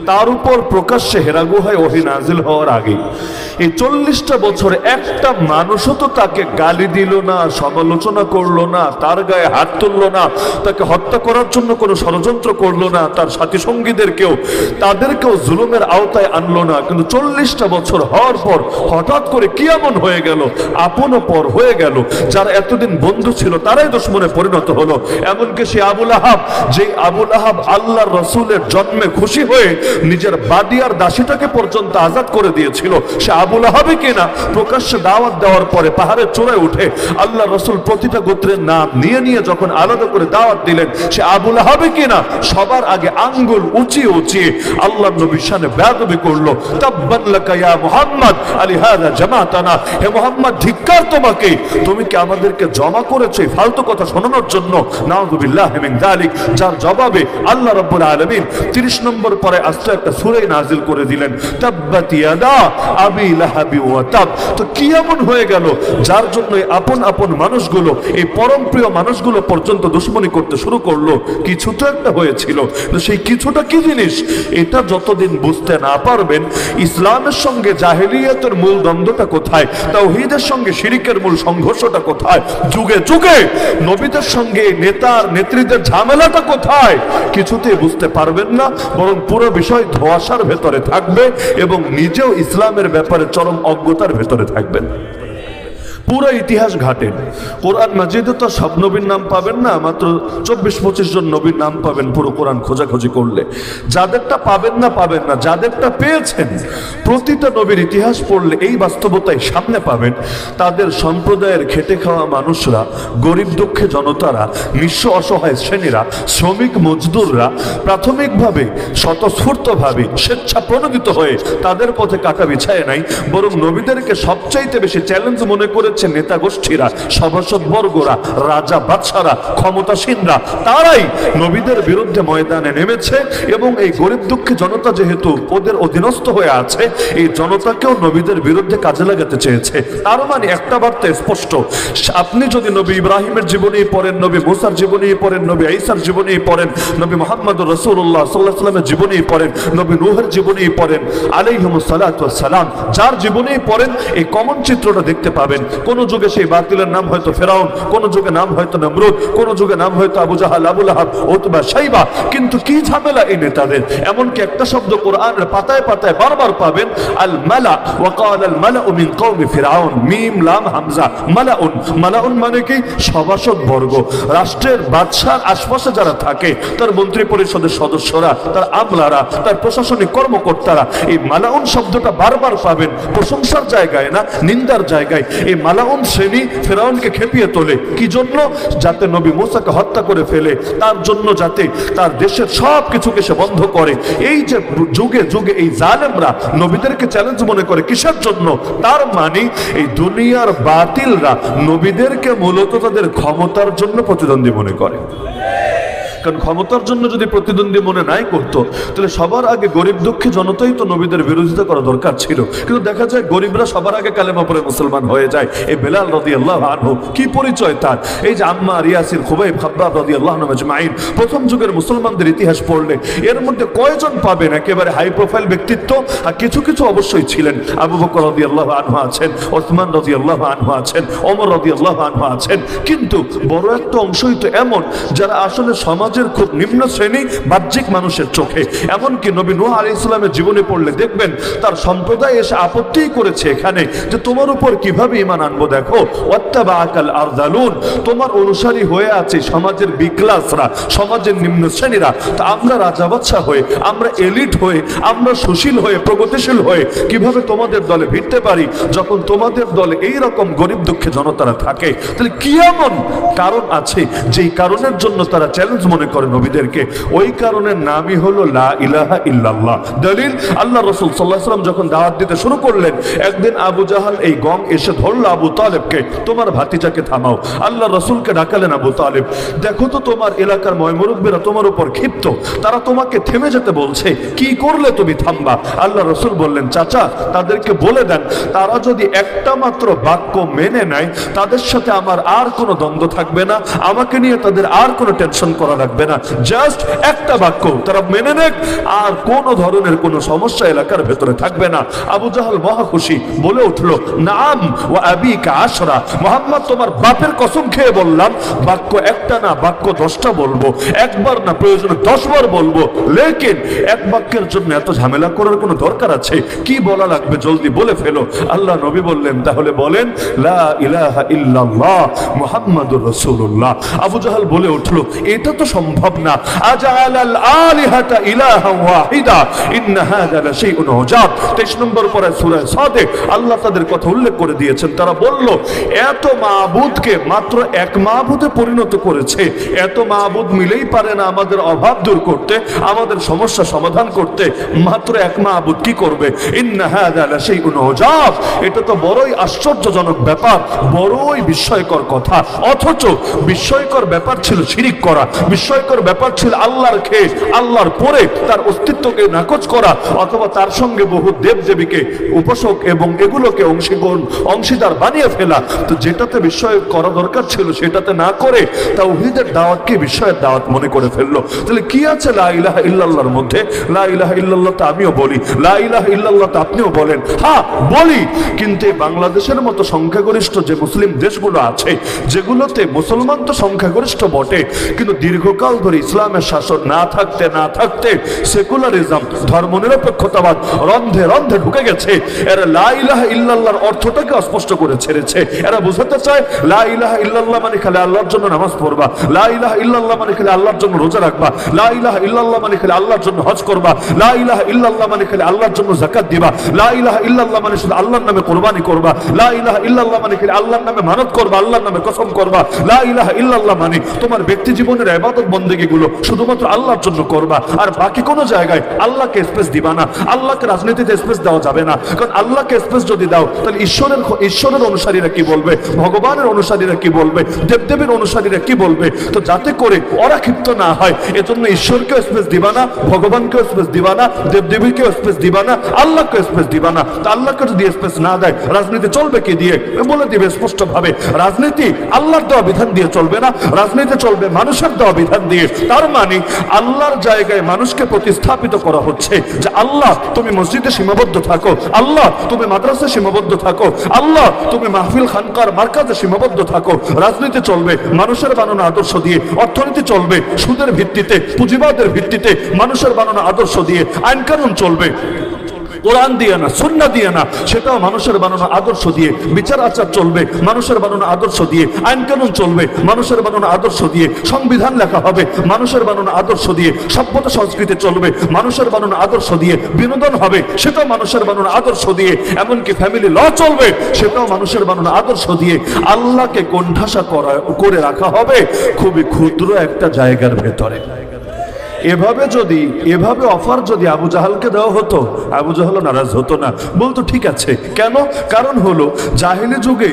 তার উপর প্রকাশ্যে হেরা গুহায় ওহী নাজিল হওয়ার আগে এই 40টা বছর একটা মানুষও তো তাকে গালি দিল না, সমালোচনা করলো না, তার গায়ে হাত তুললো না, তাকে হত্যা করার জন্য কোনো ষড়যন্ত্র করলো না, তার সাথী সঙ্গীদেরকেও তাদেরকেও জুলুমের আওতায় আনলো না। কিন্তু 40টা বছর হওয়ার পর হঠাৎ করে কি এমন হয়ে গেল, আপন পর হয়ে গেল, যারা এতদিন বন্ধু ছিল তারাই দুশমনে পরিণত হলো। এমনকি সে আবুল আহাব, যে আবুল আহাব আল্লাহর রাসূলের জন্মে খুশি হয়ে নিজের বাদিয়ার দাসীটাকে পর্যন্ত আজাদ করে দিয়েছিল, সে আবুল আহাবই কিনা প্রকাশ্যে দাওয়াত দেওয়ার পরে পাহাড়ের চূড়ায় উঠে আল্লাহ রাসূল প্রতিটা গোত্রের নাম নিয়ে নিয়ে যখন আলাদা করে দাওয়াত দিলেন, সে আবুল আহাবই কিনা সবার আগে আঙ্গুল উঁচিয়ে উঁচিয়ে আল্লাহর নবীর শানে বেয়াদবি করলো। তাব্বান লাকা ইয়া মুহাম্মদ আলিহাযা জামাতানা, হে মুহাম্মদ ধিক্কার তোমাকে, তুমি কি আমাদেরকে জমা করেছো ফালতু কথা শোনানোর জন্য? নাউযুবিল্লাহি মিন যালিক। যার জবাবে আল্লাহ রাব্বুল আলামিন 30 নম্বর পরে আস্তে একটা সূরা নাজিল করে দিলেন, তাব্বাত ইয়াদা আবি লাহাবি ওয়া তাব। তো কি এমন হয়ে গেল, যার জন্য আপন আপন মানুষগুলো, এই পরম প্রিয় মানুষগুলো পর্যন্ত দুশ্মনী করতে শুরু করলো। কিছু তো একটা হয়েছিল, সেই কিছুটা কি জিনিস এটা যতদিন বুঝতে না পারবেন, ইসলামের সঙ্গে জাহেলিয়াতের মূল দ্বন্দ্বটা কোথায়, তাওহীদের সঙ্গে শিরকের মূল সংঘর্ষটা কোথায়, যুগে যুগে নবীদের সঙ্গে নেতার নেত্রীদের ঝামেলাটা কোথায়, কিছুতেই বুঝতে পারবেন না। বরং পুরো বিষয় ধোঁয়াশার ভেতরে থাকবে এবং নিজেও ইসলামের ব্যাপারে চরম অজ্ঞতার ভেতরে থাকবেন। পুরো ইতিহাস ঘাটেন, কোরআন মাজিদে তো সব নবীর নাম পাবেন না, মাত্র 24-25 জন নবীর নাম পাবেন পুরো কোরআন খোঁজাখুঁজি করলে। যাদেরটা পাবেন না, যাদেরটা পেয়েছেন, প্রতিটা নবীর ইতিহাস পড়লে এই বাস্তবতাই সামনে পাবেন। তাদের সম্প্রদায়ের খেটে খাওয়া মানুষরা, গরিব দুঃখে জনতারা, নিঃস্ব অসহায় শ্রেণীরা, শ্রমিক মজদুররা প্রাথমিকভাবে স্বতঃস্ফূর্তভাবে স্বেচ্ছা প্রণোদিত হয়ে তাদের পথে কাটা বিছায় নাই, বরং নবীদেরকে সবচাইতে বেশি চ্যালেঞ্জ মনে করেছে নেতা গোষ্ঠীরা, সভাসদ বর্গরা, রাজা বাদশারা, ক্ষমতাসীনরা। তারাই নবীদের বিরুদ্ধে ময়দানে নেমেছে এবং এই গরিব দুঃখী জনতা যেহেতু ওদের অধীনস্থ হয়ে আছে, এই জনতাকেও নবীদের বিরুদ্ধে কাজে লাগাতে চেয়েছে। তার মানে একটা বার্তা স্পষ্ট, আপনি যদি নবী ইব্রাহিমের জীবনী পড়েন, নবী মুসার জীবনী পড়েন, নবী ঈসার জীবনী পড়েন, নবী মুহাম্মদুর রাসূলুল্লাহ সাল্লাল্লাহু আলাইহি ওয়াসাল্লামের জীবনী পড়েন, নবী নূহের জীবনী পড়েন আলাইহিমুস সালাতু ওয়াস সালাম, যার জীবনী পড়েন এই কমন চিত্রটা দেখতে পাবেন। কোন যুগে সেই বাতিলের নাম হয়তো ফেরাউন, কোন যুগে নাম হয়তো নমরুদ, কোন যুগে নাম হয়তো আবু জাহাল, আবু লাহাব, উতবা, শাইবা। কিন্তু কি ঝামেলা এই নেতাদের, এমনকি একটা শব্দ কোরআনের পাতায় পাতায় বারবার পাবেন, আল মালা ওয়া ক্বালা আল মালাউ মিন কওমি ফিরআউন, মিম লাম হামজা, মালাউন। মালাউন মানে কি? সভাসদ বর্গ, রাষ্ট্রের বাদশার আশপাশে যারা থাকে, তার মন্ত্রী পরিষদের সদস্যরা, তার আমলারা, তার প্রশাসনিক কর্মকর্তারা। এই মালাউন শব্দটা বারবার পাবেন, প্রশংসার জায়গায় না, নিন্দার জায়গায়। এই মালাউন শ্রেণী ফেরাউনকে খেপিয়ে তোলে, কি জন্য? যাতে নবী মুসাকে হত্যা করে ফেলে, তার জন্য যাতে তার দেশের সব কিছুকে সে বন্ধ করে। এই যে যুগে যুগে এই জালেমরা নবীদেরকে চ্যালেঞ্জ মনে করে, কিসের জন্য? তার মানে এই দুনিয়ার বাতিলরা নবীদেরকে মূলত তাদের ক্ষমতার জন্য প্রতিদ্বন্দ্বী মনে করে। কারণ ক্ষমতার জন্য যদি প্রতিদ্বন্দ্বী মনে নাই করতো, তাহলে সবার আগে গরিব দুঃখী জনতাই তো নবীদের বিরোধিতা করা দরকার ছিল। কিন্তু দেখা যায় গরিবরা সবার আগে কালেমা পড়ে মুসলমান হয়ে যায়। এই বেলাল রাদিয়াল্লাহু আনহু, কি পরিচয় তার! এই যে আম্মার, ইয়াসির, খুবাইব, খাব্বাব রাদিয়াল্লাহু আনহুম আজমাইন, প্রথম যুগের মুসলমানদের ইতিহাস পড়লে এর মধ্যে কয়জন পাবেন একেবারে হাই প্রোফাইল ব্যক্তিত্ব? আর কিছু কিছু অবশ্যই ছিলেন। আবু বকর রাদিয়াল্লাহু আনহু আছেন, ওসমান রাদিয়াল্লাহু আনহু আছেন, ওমর রাদিয়াল্লাহু আনহু আছেন। কিন্তু বড় একটা অংশই তো এমন যারা আসলে সমাজের খুব নিম্ন শ্রেণী, বাহ্যিক মানুষের চোখে। এমনকি নবী নূহ আলাইহিস সালামের জীবনী পড়লে দেখবেন তার সম্প্রদায় এসে আপত্তি করেছে এখানে যে তোমার উপর কিভাবে ঈমান আনবো। দেখো, ওয়াত্তাবাআকাল আরযালুন, তোমার অনুসারী হয়ে আছে সমাজের বিক্লাসরা, সমাজের নিম্ন শ্রেণীরা। তা আমরা রাজা বাদশা হয়ে, আমরা এলিট হয়ে, আমরা সুশীল হয়ে, প্রগতিশীল হয়ে কিভাবে তোমাদের দলে ভিড়তে পারি, যখন তোমাদের দলে এই রকম গরিব দুঃখে জনতারা থাকে? তাহলে কি এমন কারণ আছে যেই কারণের জন্য তারা চ্যালেঞ্জ মনে করে নবীদেরকে? ওই কারণের নামই হলো লা ইলাহা ইল্লাল্লাহ। দলিল, আল্লাহ রাসূল সাল্লাল্লাহু আলাইহি ওয়াসাল্লাম যখন দাওয়াত দিতে শুরু করলেন, একদিন আবু জাহাল এই গং এসে ধরল আবু তালেবকে, তোমার ভাতিজাকে থামাও। আল্লাহ রাসূলকে ডাকালেন, আবু তালেব দেখো তো তোমার এলাকার ময়মুরব্বীরা তোমার উপর ক্ষিপ্ত, তারা তোমাকে থেমে যেতে বলছে, কি করলে তুমি থামবা? আল্লাহ রাসূল বললেন, চাচা তাদেরকে বলে দেন, তারা যদি একটা মাত্র বাক্য মেনে নেয়, তাদের সাথে আমার আর কোনো দ্বন্দ্ব থাকবে না, আমাকে নিয়ে তাদের আর কোনো টেনশন করা লাগবে না। জাস্ট একটা বাক্য তারা মেনে নেক, আর কোন ধরনের কোন সমস্যা এলাকার ভেতরে থাকবে না। আবু জাহাল মহা খুশি, বলে উঠলো, নাম ওয়া আবিকা আশরা, মুহাম্মদ তোমার বাপের কসম খেয়ে বললাম, বাক্য একটা না, বাক্য 10টা বলবো, একবার না, প্রয়োজনে 10 বার বলবো। লেকিন এক বাক্যের জন্য এত ঝামেলা করার কোনো দরকার আছে? কি বলা লাগবে জলদি বলে ফেলো। আল্লাহ নবী বললেন, তাহলে বলেন লা ইলাহা ইল্লাল্লাহ মুহাম্মাদুর রাসূলুল্লাহ। আবু জাহাল বলে উঠলো, এটা তো সম্ভব না। আজালাল আলিহাতা ইলাহা ওয়াহিদা ইন্না হাযা লাশাইউন উজাব। 23 নম্বর পরে সূরা সাদে আল্লাহ তাদের কথা উল্লেখ করে দিয়েছেন। তারা বলল, এত মাবুদকে মাত্র এক মাবুদে পরিণত করেছে, এত মাবুদ মিলেই পারে না আমাদের অভাব দূর করতে, আমাদের সমস্যা সমাধান করতে, মাত্র এক মাবুদ কি করবে? ইন্না হাযা লাশাইউন উজাব। এটা তো বড়ই আশ্চর্যজনক ব্যাপার, বড়ই বিস্ময়কর কথা। অথচ বিস্ময়কর ব্যাপার ছিল শিরিক করা, বিস্ময়কর ব্যাপার ছিল আল্লাহর খেয়ে আল্লাহর পরে তার অস্তিত্বকে নাকচ করা, অথবা তার সঙ্গে বহু দেবদেবীকে উপাসক এবং এগুলোকে অংশীদার বানিয়ে ফেলা। তো যেটাতে বিস্ময় করা দরকার ছিল সেটাতে না করে তাওহীদের দাওয়াতকে বিস্ময়ের দাওয়াত মনে করে ফেললো। তাহলে কি আছে লা ইলাহা ইল্লাল্লাহর মধ্যে? লা ইলাহা ইল্লাল্লাহ তো আমিও বলি, লা ইলাহা ইল্লাল্লাহ তো আপনিও বলেন, হ্যাঁ বলি, কিন্তু বাংলাদেশের মতো সংখ্যাগরিষ্ঠ যে মুসলিম দেশগুলো আছে, যেগুলোতে মুসলমান তো সংখ্যাগরিষ্ঠ বটে, কিন্তু দীর্ঘকাল ধরে ইসলামের শাসন না থাকতে সেকুলারিজম, ধর্মনিরপেক্ষতাবাদ রন্ধে রন্ধে ঢুকে গেছে। এরা লা ইলাহা ইল্লাল্লাহর অর্থটাকে অস্পষ্ট করে ছেড়েছে। এরা বোঝাতে চায় লা ইলাহা ইল্লাল্লাহ মানে খালি আল্লাহর জন্য নামাজ পড়বা, লা ইলাহা ইল্লাল্লাহ মানে খালি আল্লাহর জন্য রোজা রাখবা, লা ইলাহা ইল্লাল্লাহ মানে খালি আল্লাহর জন্য হজ করবা, লা ইলাহা ইল্লাল্লাহ মানে খালি আল্লাহর জন্য যাকাত দিবা, লা ইলাহা ইল্লাল্লাহ মানে শুধু আল্লাহর নামে কুরবানি করবা, লা ইলাহা ইল্লাল্লাহ মানে খালি আল্লাহর নামে মানত করবা, আল্লাহর নামে কসম করবা, লা ইলাহা ইল্লাল্লাহ মানে তোমার ব্যক্তি জীবনের ইবাদত বন্দেগীগুলো শুধুমাত্র আল্লাহর জন্য করবা, আর বাকি কোনো জায়গায় আল্লাহকে স্পেস দিবা না। আল্লাহকে রাজনীতিতে স্পেস দেওয়া যাবে না, কারণ আল্লাহকে স্পেস যদি দাও তাহলে ঈশ্বরের অনুসারীরা কি বলবে, ভগবানের অনুসারীরা কি বলবে, দেবদেবীর অনুসারীরা কি বলবে? তো যাতে করে ওরা ক্ষিপ্ত না হয় এজন্য ঈশ্বরকেও স্পেস দিবা না, ভগবানকেও স্পেস দিবা না, দেবদেবীকেও স্পেস দিবা না, আল্লাহকেও স্পেস দিবা না। তো আল্লাহকে যদি স্পেস না দেয় রাজনীতি চলবে কি দিয়ে? বলে দিবে স্পষ্ট ভাবে, রাজনীতি আল্লাহর দেওয়া বিধান দিয়ে চলবে না, রাজনীতি চলবে মানুষের দেওয়া বিধান দিয়ে। তার মানে আল্লাহর জায়গায় মানুষকে প্রতিস্থাপিত করা হচ্ছে যে আল্লাহ তুমি মসজিদে সীমাবদ্ধ থাকো, আল্লাহ তুমি মাদ্রাসায় সীমাবদ্ধ থাকো, আল্লাহ তুমি মাহফিল খানকার মার্কাজে সীমাবদ্ধ থাকো। রাজনীতি চলবে মানুষের বানানো আদর্শ দিয়ে, অর্থনীতি চলবে সুদের ভিত্তিতে, পুঁজিবাদের ভিত্তিতে, মানুষের বানানো আদর্শ দিয়ে, আইন কানুন চলবে কোরআন দিয়ে না, সুন্নাহ দিয়ে না, সেটাও মানুষের বানানো আদর্শ দিয়ে। বিচার আচার চলবে মানুষের বানানো আদর্শ দিয়ে, আইন কানুন চলবে মানুষের বানানো আদর্শ দিয়ে, সংবিধান লেখা হবে মানুষের বানানো আদর্শ দিয়ে, সভ্যতা সংস্কৃতি চলবে মানুষের বানানো আদর্শ দিয়ে, বিনোদন হবে সেটাও মানুষের বানানো আদর্শ দিয়ে, এমনকি ফ্যামিলি ল চলবে সেটাও মানুষের বানানো আদর্শ দিয়ে। আল্লাহকে কোণঠাসা করে রাখা হবে খুবই ক্ষুদ্র একটা জায়গার ভেতরে। এভাবে অফার যদি আবু জাহালকে দেওয়া হতো, আবু জাহাল নারাজ হতো না, বলতো ঠিক আছে। কেন? কারণ হলো জাহিলি যুগে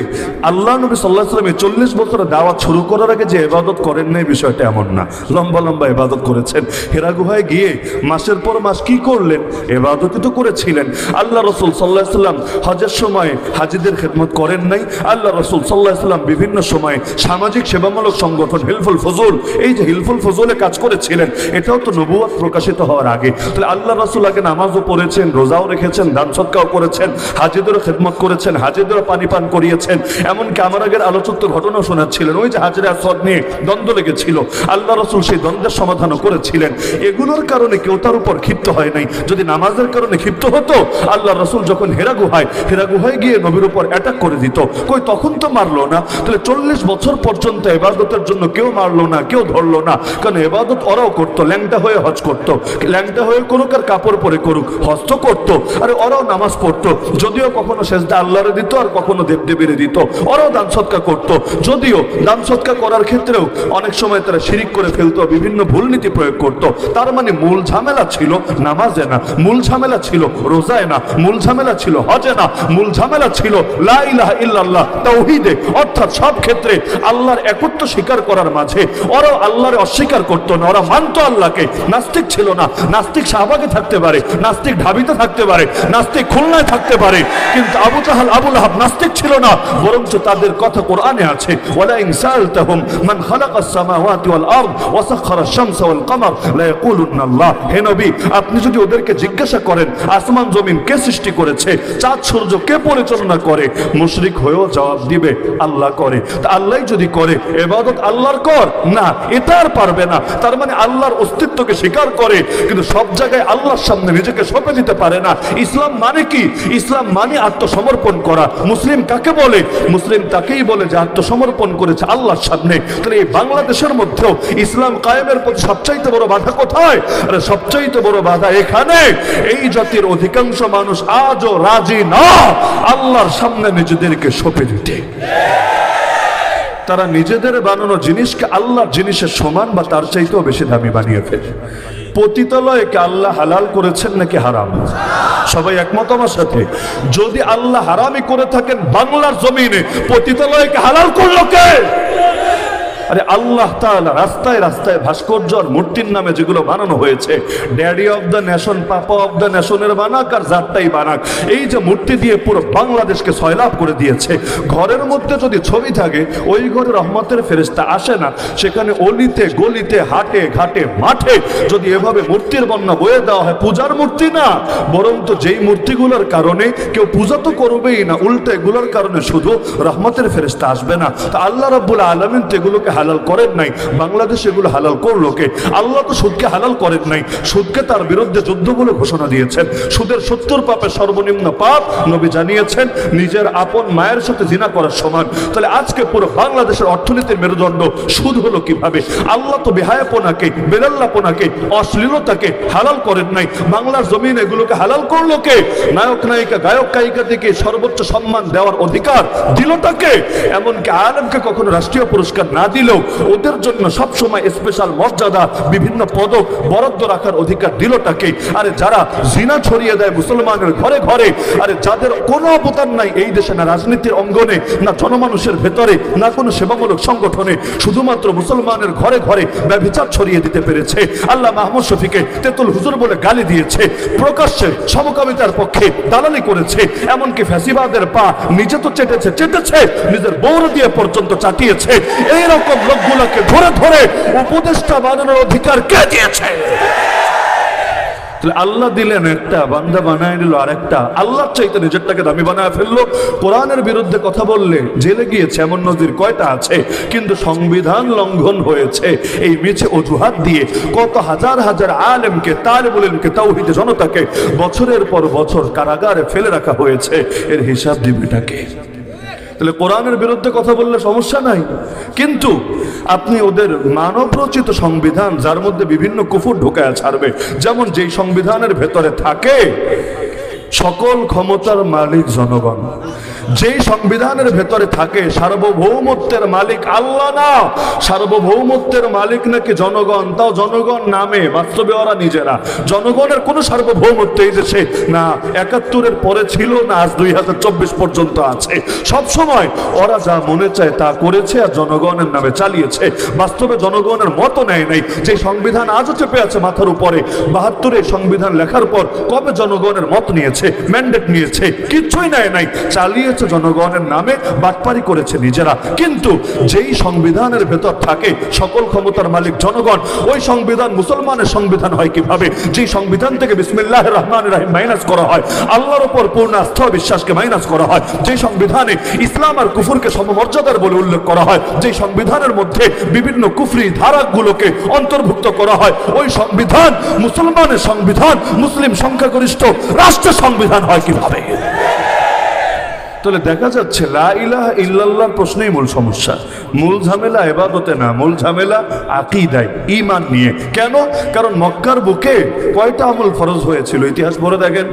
আল্লাহ নবী সাল্লাল্লাহু আলাইহি ওয়াসাল্লাম 40 বছর দাওয়াত শুরু করার আগে যে ইবাদত করেন নাই বিষয়টা এমন না, লম্বা লম্বা ইবাদত করেছেন। হিরা গুহায় গিয়ে মাসের পর মাস কি করলেন? ইবাদতই তো করেছিলেন। আল্লাহ রাসূল সাল্লাল্লাহু আলাইহি ওয়াসাল্লাম হজের সময় হাজীদের খেদমত করেন নাই। আল্লাহ রাসূল সাল্লাল্লাহু আলাইহি ওয়াসাল্লাম বিভিন্ন সময়ে সামাজিক সেবামূলক সংগঠন হিলফুল ফজুল, এই যে হিলফুল ফজুলে কাজ করেছিলেন, এটাও তো নবুয়ত প্রকাশিত হওয়ার আগে। তাহলে আল্লাহ রাসূল আগে নামাজও পড়েছেন, রোজাও রেখেছেন, দান সদকাও করেছেন, হাজীদেরও খেদমত করেছেন, হাজীদেরও পানি পান করিয়েছেন। এমনকি আমার আগের আলোচক তো ঘটনা শোনাচ্ছিলেন, ওই যে হাজরে আসওয়াদ নিয়ে দ্বন্দ্ব লেগেছিল, আল্লাহ রাসূল সেই দ্বন্দ্বের সমাধানও করেছিলেন। এগুলোর কারণে কেউ তার উপর ক্ষিপ্ত হয় নাই। যদি নামাজের কারণে ক্ষিপ্ত হতো, আল্লাহ রাসূল যখন হিরা গুহায় গিয়ে নবীর উপর অ্যাটাক করে দিত, কই তখন তো মারলো না। তাহলে 40 বছর পর্যন্ত ইবাদতের জন্য কেউ মারলো না, কেউ ধরলো না, কারণ ইবাদত ওরাও করতো, ল্যাংটা হয়ে হজ করতো, ল্যাংটা হয়ে করুক আর কাপড় পরে করুক, হজ তো করতো। আর ওরাও নামাজ পড়তো, যদিও কখনো সেজদা আল্লাহরে দিত আর কখনো দেবদেবীরে দিত। ওরাও দান সদকা করতো, যদিও দান সদকা করার ক্ষেত্রেও অনেক সময় তারা শিরিক করে ফেলতো, বিভিন্ন ভুল নীতি প্রয়োগ করতো। তার মানে মূল ঝামেলা ছিল নামাজে না, মূল ঝামেলা ছিল রোজায় না, মূল ঝামেলা ছিল হজে না, মূল ঝামেলা ছিল লা ইলাহা ইল্লাল্লাহ তাওহীদে। অর্থাৎ সব ক্ষেত্রে আল্লাহর একত্ব স্বীকার করার মাঝে ওরাও আল্লাহরে অস্বীকার করতো না, ওরা মানতো আল্লাহকে। নাস্তিক ছিল না, নাস্তিক শাহবাগে থাকতে পারে, নাস্তিক ঢাবিতে থাকতে পারে, নাস্তিক খুলনায় থাকতে পারে, কিন্তু আবু জাহাল আবু লাহাব নাস্তিক ছিল না, বরঞ্চ তাদের কথা কোরআনে আছে, ওয়ালা ইন সাআলতাহুম মান খালাকাস সামাওয়াতি ওয়াল আরদ ওয়া সাখারাশ শামসা ওয়াল কমার লা ইয়াকুলুনা আল্লাহ। হে নবী, আপনি যদি ওদেরকে জিজ্ঞাসা করেন আসমান জমিন কে সৃষ্টি করেছে, চাঁদ সূর্য কে পরিচালনা করে, মুশরিক হয়েও জবাব দিবে আল্লাহ করে। তা আল্লাহই যদি করে, ইবাদত আল্লাহর কর না, এটা আর পারবে না। তার মানে আল্লাহর অস্তিত্বকে স্বীকার করে, কিন্তু সব জায়গায় আল্লাহর সামনে নিজেকে সঁপে দিতে পারে না। ইসলাম মানে কি? ইসলাম মানে আত্মসমর্পণ করা। মুসলিম কাকে বলে? মুসলিম তাকেই বলে যে আত্মসমর্পণ করেছে আল্লাহর সামনে। তাহলে এই বাংলাদেশের মধ্যেও ইসলাম কায়েমের প্রতি সবচাইতে বড় বাধা কোথায়? আরে সবচাইতে বড় বাধা এখানে, এই জাতির অধিকাংশ মানুষ আজও রাজি না আল্লাহর সামনে নিজেদেরকে সঁপে দিতে। তারা নিজেদের বানানো জিনিসকে আল্লাহর জিনিসের সমান বা তার চাইতেও বেশি দামি বানিয়ে ফেলে। পতিতালয়কে আল্লাহ হালাল করেছেন নাকি হারাম? সবাই একমত আমার সাথে? যদি আল্লাহ হারামি করে থাকেন বাংলার জমিনে, পতিতালয়কে হালাল করলো কে? আরে আল্লাহ তাআলা রাস্তায় রাস্তায় ভাস্কর্য আর মূর্তির নামে যেগুলো বানানো হয়েছে, daddy of the nation, papa of the নেশনের বানাক আর যারটাই বানাক, এই যে মূর্তি দিয়ে পুরো বাংলাদেশকে সয়লাভ করে দিয়েছে। ঘরের মধ্যে যদি ছবি থাকে, ওই ঘরে রহমতের ফেরেশতা আসে না। সেখানে অলিতে গলিতে হাটে ঘাটে মাঠে যদি এভাবে মূর্তির বন্যা বয়ে দেওয়া হয়, পূজার মূর্তি না, বরং তো যেই মূর্তিগুলোর কারণে কেউ পূজা তো করবেই না, উল্টো এগুলোর কারণে শুধু রহমতের ফেরেশতা আসবে না। তা আল্লাহ রাব্বুল আলামিন তো এগুলোকে হালাল করেন নাই, বাংলাদেশ এগুলো হালাল করলো কে? আল্লাহ তো সুদকে হালাল করেন নাই, সুদকে তার বিরুদ্ধে যুদ্ধ বলে ঘোষণা দিয়েছেন। সুদের 70 পাপের সর্বনিম্ন পাপ নবী জানিয়েছেন নিজের আপন মায়ের সাথে জিনা করার সমান। তাহলে আজকে পুরো বাংলাদেশের অর্থনীতির মেরুদণ্ড সুদ হলো কিভাবে? আল্লাহ তো বেহায়াপনাকে, বেলাল্লাপনাকে, অশ্লীলতাকে হালাল করেন নাই, বাংলার জমিন এগুলোকে হালাল করলো কে? নায়ক নায়িকা, গায়ক গায়িকাদেরকে সর্বোচ্চ সম্মান দেওয়ার অধিকার দিল তাকে। এমনকি আলেমকে কখনো রাষ্ট্রীয় পুরস্কার না দিলেও ওদের জন্য সবসময় স্পেশাল মর্যাদা, বিভিন্ন পদক বরাদ্দ রাখার অধিকার দিল তাকে। আরে যারা জিনা ছড়িয়ে দেয় মুসলমানের ঘরে ঘরে, আরে যাদের কোনো অবদান নাই এই দেশে, না রাজনীতির অঙ্গনে, না জনমানুষের ভেতরে, না কোনো সেবামূলক সংগঠনে, শুধুমাত্র মুসলমানের ঘরে ঘরে ব্যভিচার ছড়িয়ে দিতে পেরেছে। আল্লাহ মাহমুদ শফিকে তেতুল হুজুর বলে গালি দিয়েছে, প্রকাশ্যে সমকামিতার পক্ষে দালালি করেছে, এমনকি ফ্যাসিবাদের পা নিজে তো চেটেছে, নিজের বৌর দিয়ে পর্যন্ত চাটিয়েছে। এইরকম লোকগুলোকে ধরে ধরে উপদেষ্টা বানানোর অধিকার কে দিয়েছে? আল্লাহ দিলেন একটা, বান্দা বানায় নিল আরেকটা। আল্লাহর চাইতে নিজেরটাকে দামি বানায় ফেললো। কোরআনের বিরুদ্ধে কথা বললে জেলে গিয়েছে, এমন নজির কয়টা আছে? কিন্তু সংবিধান লঙ্ঘন হয়েছে এই মিছে অজুহাত দিয়ে কত হাজার হাজার আলেমকে, তালিবুল ইলমকে, তাওহীদের জনতাকে বছরের পর বছর কারাগারে ফেলে রাখা হয়েছে। এর হিসাব দিবেটাকে? তাহলে কোরআনের বিরুদ্ধে কথা বললে সমস্যা নাই, কিন্তু আপনি ওদের মানবরচিত সংবিধান, যার মধ্যে বিভিন্ন কুফর ঢোকায় ছাড়বে, যেমন যেই সংবিধানের ভেতরে থাকে সকল ক্ষমতার মালিক জনগণ, যেই সংবিধানের ভেতরে থাকে সার্বভৌমত্বের মালিক আল্লাহ না, সার্বভৌমত্বের মালিক নাকি জনগণ, তাও জনগণ নামে, বাস্তবে ওরা নিজেরা। জনগণের কোনো সার্বভৌমত্ব এই দেশে না ৭১-এর পরে ছিল, না আজ ২০২৪ পর্যন্ত আছে। সব সময় ওরা যা মনে চায় তা করেছে আর জনগণের নামে চালিয়েছে। বাস্তবে জনগণের মতো নেয় নাই। যে সংবিধান আজও চেপে আছে মাথার উপরে, ৭২-এর সংবিধান লেখার পর কবে জনগণের মত নিয়েছে, ম্যান্ডেট নিয়েছে? কিচ্ছুই নেয় নাই, চালিয়েছে জনগণের নামে, বাটপারি করেছে নিজেরা। কিন্তু যেই সংবিধানের ভেতর থাকে সকল ক্ষমতার মালিক জনগণ, ওই সংবিধান মুসলমানের সংবিধান হয় কিভাবে? যে সংবিধান থেকে বিসমিল্লাহির রহমানির রহিম মাইনাস করা হয়, আল্লাহর উপর পূর্ণ আস্থা বিশ্বাসকে মাইনাস করা হয়, যে সংবিধানে ইসলাম আর কুফরকে সমমর্যাদার বলে উল্লেখ করা হয়, যে সংবিধানের মধ্যে বিভিন্ন কুফরি ধারাগুলোকে অন্তর্ভুক্ত করা হয়, ওই সংবিধান মুসলমানের সংবিধান, মুসলিম সংখ্যাগরিষ্ঠ রাষ্ট্রের সংবিধান হয় কিভাবে? তাহলে দেখা যাচ্ছে লা ইলাহা ইল্লাল্লাহর প্রশ্নেই মূল সমস্যা। মূল ঝামেলা ইবাদতে না, মূল ঝামেলা আকীদায়, ঈমান নিয়ে। কেন? কারণ মক্কার বুকে কয়টা আমল ফরজ হয়েছিল ইতিহাস পড়ে দেখেন।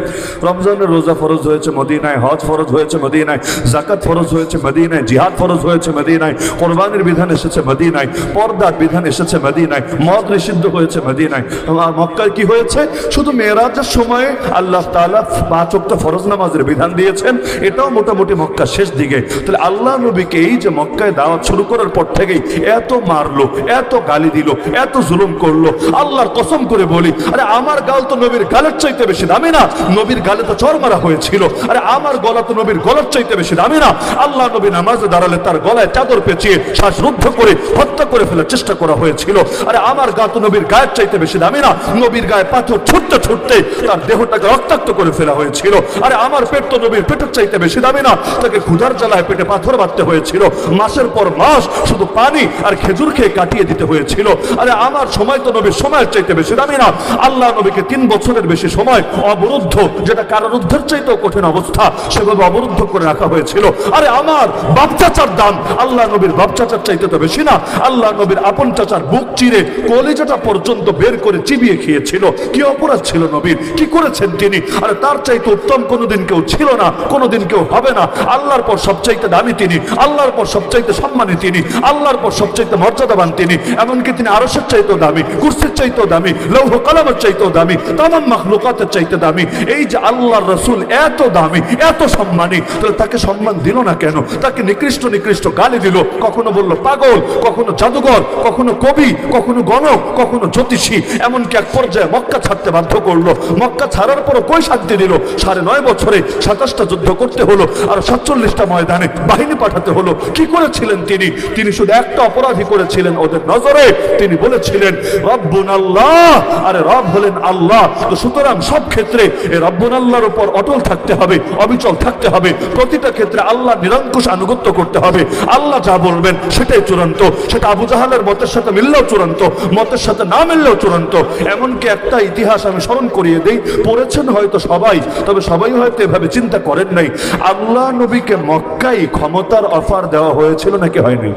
রমজানের রোজা ফরজ হয়েছে মদিনায়, হজ ফরজ হয়েছে মদিনায়, যাকাত ফরজ হয়েছে মদিনায়, জিহাদ ফরজ হয়েছে মদিনায়, কোরবানির বিধান এসেছে মদিনায়, পর্দার বিধান এসেছে মদিনায়, মদ নিষিদ্ধ হয়েছে মদিনায়। আর মক্কায় কি হয়েছে? শুধু মেরাজের সময় আল্লাহ তাআলা 5 ওয়াক্ত ফরজ নামাজের বিধান দিয়েছেন, এটাও মোটামুটি মক্কা শেষ দিকে। তাহলে আল্লাহ নবীকে এই যে মক্কায় দাওয়াত শুরু করার পর থেকেই এত মারলো, এত গালি দিল, এত জুলুম করলো, আল্লাহর কসম করে বলি, আরে আমার গাল তো নবীর গালের চাইতে বেশি দামি না? নবীর গালে তো চড় মারা হয়েছিল। আরে আমার গলা তো নবীর গলার চাইতে বেশি দামি না? আল্লাহ নবী নামাজে দাঁড়ালে তার গলায় চাদর পেঁচিয়ে শ্বাসরুদ্ধ করে হত্যা করে ফেলার চেষ্টা করা হয়েছিল। আরে আমার গা তো নবীর গায়ের চাইতে বেশি দামি না? নবীর গায়ে পাথর ছুটতে ছুটতে তার দেহটাকে রক্তাক্ত করে ফেলা হয়েছিল। আরে আমার পেট তো নবীর পেটের চাইতে বেশি দামি না? তাকে ক্ষুধার জ্বালায় পেটে পাথর বাঁধতে হয়েছিল, মাসের পর মাস শুধু পানি আর খেজুর খেয়ে কাটিয়ে দিতে হয়েছিল। আরে আমার সময় তো নবীর সময়ের চাইতে বেশি দামি না? আল্লাহ নবীকে 3 বছরের বেশি সময় অবরুদ্ধ, যেটা কারারুদ্ধের চাইতেও কঠিন অবস্থা, সেভাবে অবরুদ্ধ করে রাখা হয়েছিল। আরে আমার বাপ চাচার দাম আল্লাহ নবীর বাপ চাচার চাইতে তো বেশি না? আল্লাহ নবীর আপন চাচার বুক চিরে কলিজাটা পর্যন্ত বের করে চিবিয়ে খেয়েছিল। কি অপরাধ ছিল নবীর? কি করেছেন তিনি? আরে তার চাইতে উত্তম কোনোদিন কেউ ছিল না, কোনোদিন কেউ হবে না। আল্লাহর পর সবচাইতে দামি তিনি, আল্লাহর পর সবচাইতে সম্মানী তিনি, আল্লাহর পর সবচাইতে মর্যাদাবান তিনি। এমনকি তিনি আরশের চাইতেও দামি, কুরসির চাইতেও দামি, লৌহ কলমের চাইতেও দামি, তামাম মাখলুকাতের চাইতে দামি। এই যে আল্লাহর রাসূল এত দামি, এত সম্মানী, তাহলে তাকে সম্মান দিল না কেন? তাকে নিকৃষ্ট নিকৃষ্ট গালি দিল, কখনো বলল পাগল, কখনো জাদুঘর, কখনো কবি, কখনো গণক, কখনো জ্যোতিষী। এমনকি এক পর্যায়ে মক্কা ছাড়তে বাধ্য করলো। মক্কা ছাড়ার পরও কই শান্তি দিল? 9.5 বছরে 27টা যুদ্ধ করতে হলো, আর 47টা ময়দানে বাহিনী পাঠাতে হলো। কি করেছিলেন তিনি? তিনি শুধু একটা অপরাধী করেছিলেন ওদের নজরে। তিনি বলেছিলেন রব্বুন আল্লাহ, আরে রব হলেন আল্লাহ। তো সুতরাং সব ক্ষেত্রে এই রব্বুন আল্লাহর উপর অটল থাকতে হবে, অবিচল থাকতে হবে। প্রতিটা ক্ষেত্রে আল্লাহ নিরঙ্কুশ আনুগত্য করতে হবে। আল্লাহ যা বলবেন সেটাই চূড়ান্ত। সেটা আবু জাহালের মতের সাথে মিললেও চূড়ান্ত, মতের সাথে না মিললেও চূড়ান্ত। এমনকি একটা ইতিহাস আমি স্মরণ করিয়ে দেই, পড়েছেন হয়তো সবাই, তবে সবাই হয়তো এভাবে চিন্তা করেন নাই। আল্লাহ নবীকে মক্কায় ক্ষমতার অফার দেওয়া হয়েছিল নাকি হয়নি?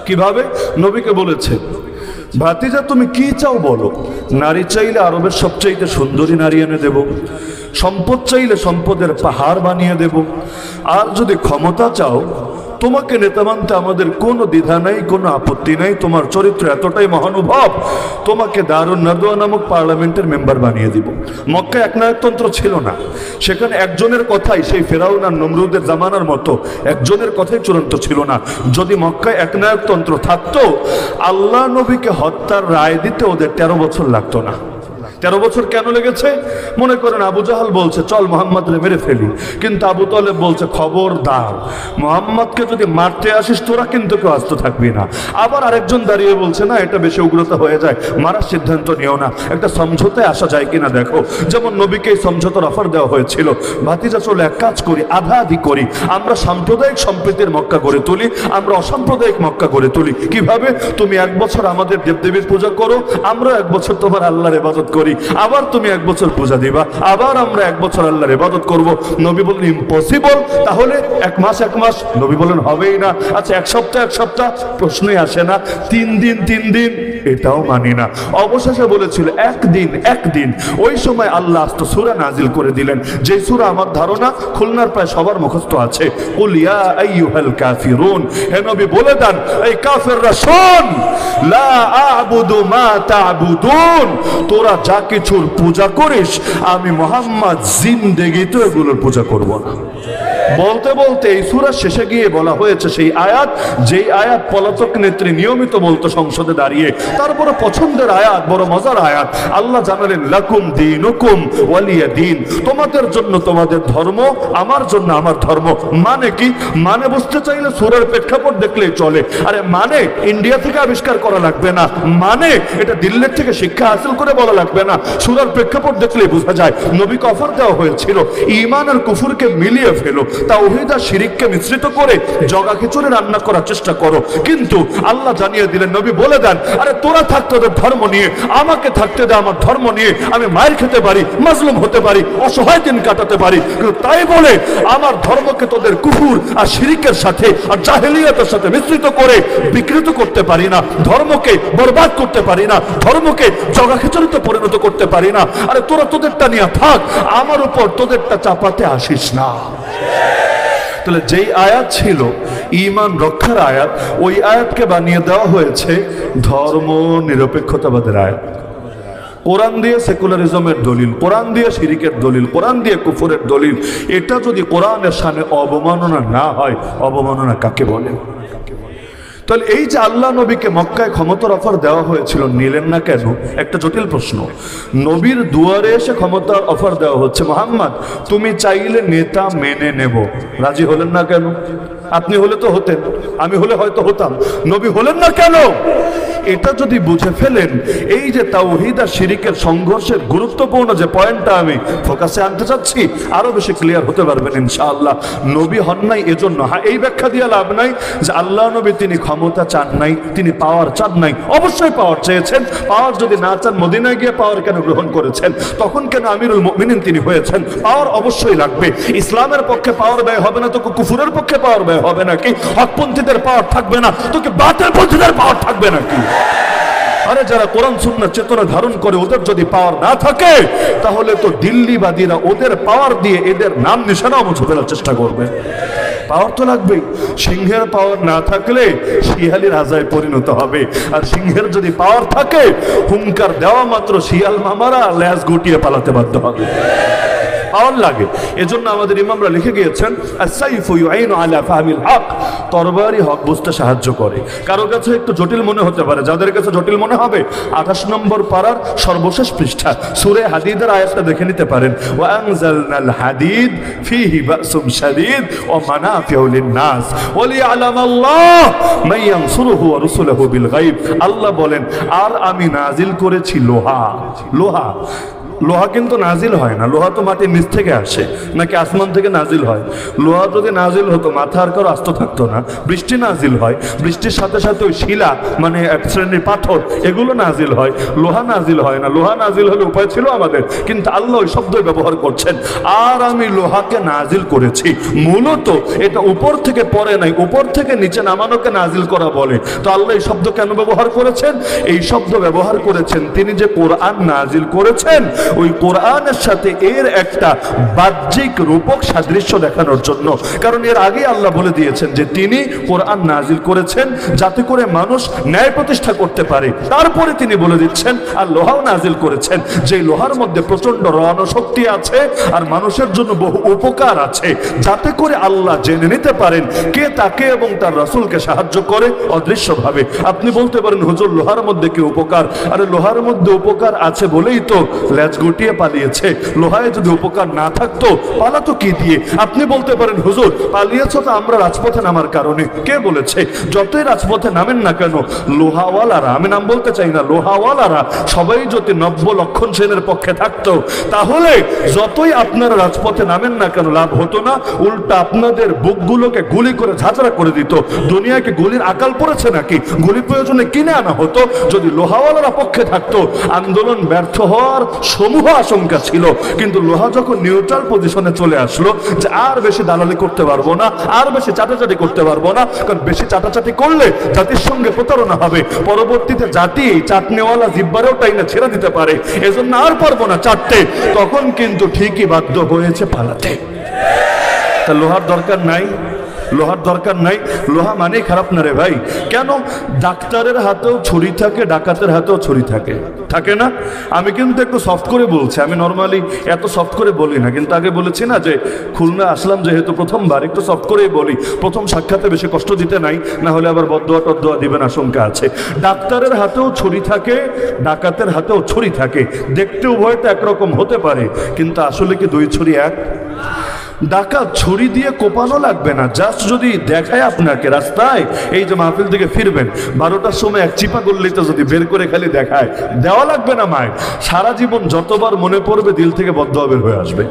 কিভাবে? নবীকে বলেছে, ভাতিজা তুমি কি চাও বলো, নারী চাইলে আরবের সবচাইতে সুন্দরী নারী এনে দেব, সম্পদ চাইলে সম্পদের পাহাড় বানিয়ে দেব, আর যদি ক্ষমতা চাও তোমাকে নেতা মানতে আমাদের কোনো দ্বিধা নাই, কোনো আপত্তি নাই। তোমার চরিত্র এতটাই মহানুভব, তোমাকে দারুন নাদওয়া নামক পার্লামেন্টের মেম্বার বানিয়ে দিব। মক্কায় একনায়কতন্ত্র ছিল না, সেখানে একজনের কথাই, সেই ফেরাউন আর নমরুদের জামানার মতো একজনের কথাই চূড়ান্ত ছিল না। যদি মক্কায় একনায়কতন্ত্র থাকতো, আল্লাহ নবীকে হত্যার রায় দিতে ওদের 13 বছর লাগতো না। 13 বছর কেন লেগেছে? মনে করেন আবু জাহাল বলছে চল মোহাম্মদরে মেরে ফেলি, কিন্তু আবু তালেব বলছে খবরদার, মোহাম্মদকে যদি মারতে আসিস তোরা কিন্তু কেউ আস্ত থাকবি না। আবার আরেকজন দাঁড়িয়ে বলছে না, এটা বেশি উগ্রতা হয়ে যায়, মারার সিদ্ধান্ত নিও না, একটা সমঝোতায় আসা যায় কিনা দেখো। যেমন নবীকে এই সমঝোতার অফার দেওয়া হয়েছিল, ভাতিজা চলে এক কাজ করি, আধা আধি করি, আমরা সাম্প্রদায়িক সম্প্রীতির মক্কা গড়ে তুলি, আমরা অসাম্প্রদায়িক মক্কা গড়ে তুলি। কিভাবে? তুমি 1 বছর আমাদের দেবদেবীর পূজা করো, আমরা 1 বছর তোমার আল্লাহর ইবাদত করি, আবার তুমি 1 বছর পূজা দিবা, আবার আমরা 1 বছর আল্লাহর ইবাদত করব। নবী বললেন ইম্পসিবল, তাহলে 1 মাস 1 মাস। নবী বললেন হবেই না। আচ্ছা 1 সপ্তাহ 1 সপ্তাহ, প্রশ্নই আসে না। 3 দিন 3 দিন, এটাও মানি না। অবশেষে বলেছিল 1 দিন 1 দিন। ওই সময় আল্লাহ আস্ত সূরা নাজিল করে দিলেন, যে সূরা আমার ধারণা খুলনার প্রায় সবার মুখস্থ আছে, কুল ইয়া আইয়ুহাল কাফিরুন। হে নবী বলে দেন, এই কাফেররা শোন, লা আ'বুদু মা তা'বুদুন, তোরা যা কিছুর পূজা করিস আমি মুহাম্মদ জিন্দেগিতে এগুলোর পূজা করব না। বলতে বলতে এই সূরা শেষে গিয়ে বলা হয়েছে সেই আয়াত, যেই আয়াত পলাতক নেত্রী নিয়মিত বলতো সংসদে দাঁড়িয়ে। তারপরে পছন্দের আয়াত, বড় মজার আয়াত। আল্লাহ জানালেন লাকুম দীনুকুম ওয়ালিয়া দীন, তোমাদের জন্য তোমাদের ধর্ম, আমার জন্য আমার ধর্ম। মানে কি? মানে বুঝতে চাইলে সূরার প্রেক্ষাপট দেখলেই চলে। আরে মানে ইন্ডিয়া থেকে আবিষ্কার করা লাগবে না, মানে এটা দিল্লির থেকে শিক্ষা হাসিল করে বলা লাগবে না, সূরার প্রেক্ষাপট দেখলেই বোঝা যায়। নবীকে অফার দেওয়া হয়েছিল ঈমান আর কুফরকে মিলিয়ে ফেলো, তাওহীদ আর শিরককে মিশ্রিত করে জগা খিচুড়ি রান্না করার চেষ্টা করো। কিন্তু আল্লাহ জানিয়ে দিলেন, নবী বলে দেন, আরে তোরা থাক তোদের ধর্ম নিয়ে, আমাকে থাকতে দে আমার ধর্ম নিয়ে। আমি মায়ের খেতে পারি, মাজলুম হতে পারি, অসহায় দিন কাটাতে পারি, কিন্তু তাই বলে আমার ধর্মকে তোদের কুফর আর শিরকের সাথে আর জাহেলিয়াতের সাথে মিশ্রিত করে বিকৃত করতে পারি না, ধর্মকে বরবাদ করতে পারি না, ধর্মকে জগা খিচুড়িতে পরিণত করতে পারি না। আরে তোরা তোদেরটা নিয়ে থাক, আমার উপর তোদেরটা চাপাতে আসিস না। তাহলে যেই আয়াত ছিল ঈমান রক্ষার আয়াত, ওই আয়াতকে বানিয়ে দেওয়া হয়েছে ধর্ম নিরপেক্ষতাবাদের আয়াত। কোরআন দিয়ে সেকুলারিজমের দলিল, কোরআন দিয়ে শিরকের দলিল, কোরআন দিয়ে কুফরের দলিল। এটা যদি কোরআনের সামনে অবমাননা না হয়, অবমাননা কাকে বলে? তাহলে এই যে আল্লাহ নবীকে মক্কায় ক্ষমতার অফার দেওয়া হয়েছিল, নিলেন না কেন? একটা জটিল প্রশ্ন। নবীর দুয়ারে এসে ক্ষমতার অফার দেওয়া হচ্ছে, মুহাম্মদ তুমি চাইলে নেতা মেনে নেব, রাজি হলেন না কেন? আপনি হলে তো হতেন, আমি হলে হয়তো হতাম, নবী হলেন না কেন? এটা যদি বুঝে ফেলেন, এই যে তাওহীদ আর শিরকের সংঘর্ষের গুরুত্বপূর্ণ যে পয়েন্টটা আমি ফোকাসে আনতে চাচ্ছি, আরো বেশি ক্লিয়ার হতে পারবেন ইনশাআল্লাহ। নবী হন নাই এজন্য, হ্যাঁ এই ব্যাখ্যা দিয়ে লাভ নাই যে আল্লাহ নবী তিনি ক্ষমতা চান নাই, তিনি পাওয়ার চান নাই। অবশ্যই পাওয়ার চেয়েছেন। পাওয়ার যদি না চান, মদিনায় গিয়ে পাওয়ার কেন গ্রহণ করেছেন? তখন কেন আমিরুল মুমিনিন তিনি হয়েছেন? পাওয়ার অবশ্যই লাগবে। ইসলামের পক্ষে পাওয়ার ব্যয় হবে না তো কুফরের পক্ষে পাওয়ার ব্যয় হবে নাকি? হকপন্থীদের পাওয়ার থাকবে না তো কি বাতিলপন্থীদের পাওয়ার থাকবে নাকি? আরে যারা কোরআন সুন্নাহ চেতনা ধারণ করে ওদের যদি পাওয়ার না থাকে তাহলে তো দিল্লিবাদীরা ওদের পাওয়ার দিয়ে এদের নাম নিশানাও মুছে ফেলার চেষ্টা করবে। পাওয়ার তো লাগবেই। সিংহের পাওয়ার না থাকলে শিয়ালি রাজায় পরিণত হবে, আর সিংহের যদি পাওয়ার থাকে হুঙ্কার দেওয়া মাত্র শিয়াল মামারা ল্যাজ গুটিয়ে পালাতে বাধ্য হবে। পাওয়ার লাগে। এজন্য আমাদের ইমামরা লিখে গিয়েছেন আস-সাইফু ইউইনু আলা ফাহমিল হক, তরবারি হক বুঝতে সাহায্য করে। কারো কাছে একটু জটিল মনে হতে পারে, যাদের কাছে জটিল মনে হবে 28 নম্বর পারার সর্বশেষ পৃষ্ঠা সূরা হাদিদের আয়াতটা দেখে নিতে পারেন। ওয়া আনজালনাল হাদিদ ফীহি বাসুম শাদীদ ওয়া মানাফিউ লিন-নাস ওয়া লিয়ালামাল্লাহ মান ইয়ানসুরুহু ওয়া রাসূলুহু বিল গায়ব। আল্লাহ বলেন আর আমি নাজিল করেছি লোহা। লোহা লোহা কিন্তু নাজিল হয় না, লোহা তো মাটির নিচ থেকে আসে, নাকি আসমান থেকে নাজিল হয়? লোহা যদি নাজিল হতো মাথা আর কারো আস্ত থাকতো না। বৃষ্টি নাজিল হয়, বৃষ্টির সাথে সাথে ওই শিলা মানে এক শ্রেণীর পাথর এগুলো নাজিল হয়, লোহা নাজিল হয় না। লোহা নাজিল হলে উপায় ছিল আমাদের, কিন্তু আল্লাহ ওই শব্দই ব্যবহার করছেন আর আমি লোহাকে নাজিল করেছি। মূলত এটা উপর থেকে পড়ে নাই, উপর থেকে নিচে নামানোকে নাজিল করা বলে। তো আল্লাহ এই শব্দ কেন ব্যবহার করেছেন? এই শব্দ ব্যবহার করেছেন তিনি যে কোরআন নাজিল করেছেন ওই কোরআনের সাথে এর একটা বাহ্যিক রূপক সাদৃশ্য দেখানোর জন্য। কারণ এর আগে আল্লাহ বলে দিয়েছেন যে তিনি কোরআন নাজিল করেছেন যাতে করে মানুষ ন্যায় প্রতিষ্ঠা করতে পারে। তারপরে তিনি বলে দিচ্ছেন আর লোহাও নাজিল করেছেন, যে লোহার মধ্যে প্রচন্ড রণশক্তি আছে আর মানুষের জন্য বহু উপকার আছে, যাতে করে আল্লাহ জেনে নিতে পারেন কে তাকে এবং তার রাসূলকে সাহায্য করে অদৃশ্যভাবে। আপনি বলতে পারেন হুজুর লোহার মধ্যে কি উপকার? আরে লোহার মধ্যে উপকার আছে বলেই তো লেজ গুটিয়ে পালিয়েছে। লোহায় যদি উপকার না থাকতো পালাতো কি দিয়ে? আপনি বলতে পারেন হুজুর পালিয়েছো তো আমরা রাজপথে নামার কারণে। কে বলেছে? যতই রাজপথে নামেন না কেন লোহাওয়ালারা, আমি নাম বলতে চাই না, লোহাওয়ালারা সবাই যদি নব্য লক্ষণ সেনের পক্ষে থাকতো তাহলে যতই আপনারা রাজপথে নামেন না কেন লাভ হতো না, উল্টা আপনাদের বুকগুলোকে গুলি করে ঝাঁঝরা করে দিত। দুনিয়াকে গুলির আকাল পড়েছে নাকি? গুলি প্রয়োজনে কিনে আনা হতো। যদি লোহাওয়ালারা পক্ষে থাকতো আন্দোলন ব্যর্থ হওয়ার সমূহ আশঙ্কা ছিল, কিন্তু লোহা যখন নিউট্রাল পজিশনে চলে আসলো যে আর বেশি দালালি করতে পারবো না, আর বেশি চাটাচাটি করতে পারবো না, কারণ বেশি চাটাচাটি করলে জাতির সঙ্গে প্রতারণা হবে, পরবর্তীতে জাতি চাটনেওয়ালা জিব্বারেও টাইনা ছেড়ে দিতে পারে, এজন্য আর পারবো না চাটতে, তখন কিন্তু ঠিকই বাধ্য হয়েছে পালাতে। তা লোহার দরকার নাই, লোহার দরকার নাই। লোহা মানেই খারাপ না রে ভাই। কেন? ডাক্তারের হাতেও ছুরি থাকে, ডাকাতের হাতেও ছুরি থাকে, থাকে না? আমি কিন্তু একটু সফট করে বলছি, আমি নর্মালি এত সফট করে বলি না, কিন্তু আগে বলেছি না যে খুলনা আসলাম যেহেতু প্রথমবার, একটু সফট করেই বলি। প্রথম সাক্ষাতে বেশি কষ্ট দিতে নাই, না হলে আবার বদদোয়া টদদোয়া দিবেন আশঙ্কা আছে। ডাক্তারের হাতেও ছুরি থাকে, ডাকাতের হাতেও ছুরি থাকে। দেখতে উভয়টা একরকম হতে পারে, কিন্তু আসলে কি দুই ছুরি এক? ডাকাত ছুরি দিয়ে কোপানো লাগবে না, জাস্ট যদি দেখায় আপনাকে রাস্তায় এই যে মাহফিল থেকে ফিরবেন 12টার সময় এক চিপা গল্লিতে যদি বের করে খালি দেখায়, দেওয়া লাগবে না মায়ের, সারা জীবন যতবার মনে পড়বে দিল থেকে বদদোয়া বের হয়ে আসবে।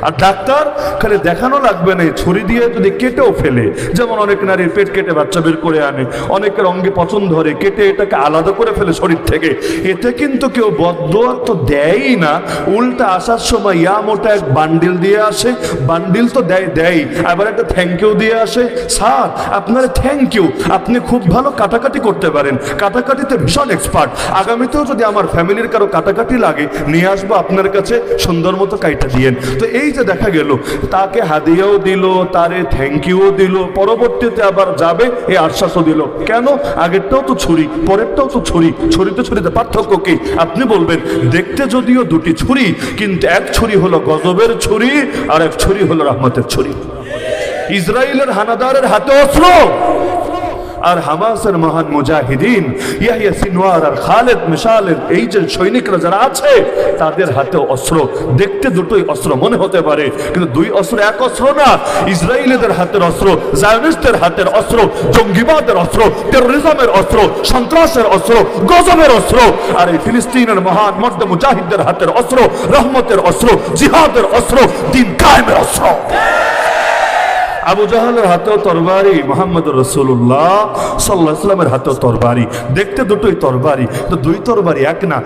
আর ডাক্তার খালি দেখানো লাগবে না, ছুরি দিয়ে যদি কেটেও ফেলে, যেমন অনেক নারীর পেট কেটে বাচ্চা বের করে আনে, অনেকের অঙ্গে পচন ধরে, কেটে এটাকে আলাদা করে ফেলে শরীর থেকে, এতে কিন্তু কেউ বদদোয়া তো দেয়ই না, উল্টা আসার সময় ইয়া মোটা এক বান্ডিল দিয়ে আসে, বান্ডিল তো দেয়, আবার একটা থ্যাংক ইউ দিয়ে আসে, স্যার আপনার থ্যাংক ইউ, আপনি খুব ভালো কাটাকাটি করতে পারেন, কাটাকাটিতে ভীষণ এক্সপার্ট, আগামীতেও যদি আমার ফ্যামিলির কারো কাটাকাটি লাগে নিয়ে আসবো আপনার কাছে, সুন্দর মতো কাইটা দিয়েন। তো এই যে দেখা গেল তাকে হাদিয়াও দিল, তারে থ্যাংক ইউও দিল, পরবর্তীতে আবার যাবে এই আশ্বাসও দিল। কেন? আগেরটাও তো ছুরি, পরেরটাও তো ছুরি, ছুরিতে ছুরিতে পার্থক্য কি? আপনি বলবেন দেখতে যদিও দুটি ছুরি, কিন্তু এক ছুরি হলো গজবের ছুরি আর এক ছুরি হলো রহমতের ছুরি। ইসরায়েলের হানাদারের হাতে অস্ত্র, আর হামাসের মহান মুজাহিদিন ইয়াহিয়া সিনওয়ার আর খালেদ মিশালের এই যে সৈনিকরা যারা আছে তাদের হাতে অস্ত্র। দেখতে দুটোই অস্ত্র মনে হতে পারে, কিন্তু দুই অস্ত্র এক অস্ত্র না। ইসরায়েলিদের হাতের অস্ত্র, জায়নিস্টদের হাতের অস্ত্র, জঙ্গিবাদের অস্ত্র, টেরোরিজমের অস্ত্র, সন্ত্রাসের অস্ত্র, গজবের অস্ত্র। আর এই ফিলিস্তিনের মহান মর্দ মুজাহিদদের হাতের অস্ত্র রহমতের অস্ত্র, জিহাদের অস্ত্র, দ্বীন কায়েমের অস্ত্র। আবু জাহালের হাতেও তরবারি, মুহাম্মদুর রাসূলুল্লাহ সাল্লাল্লাহু আলাইহি ওয়াসাল্লামের হাতেও তরবারি। দেখতে দুটোই তরবারি, তো দুই তরবারি এক না।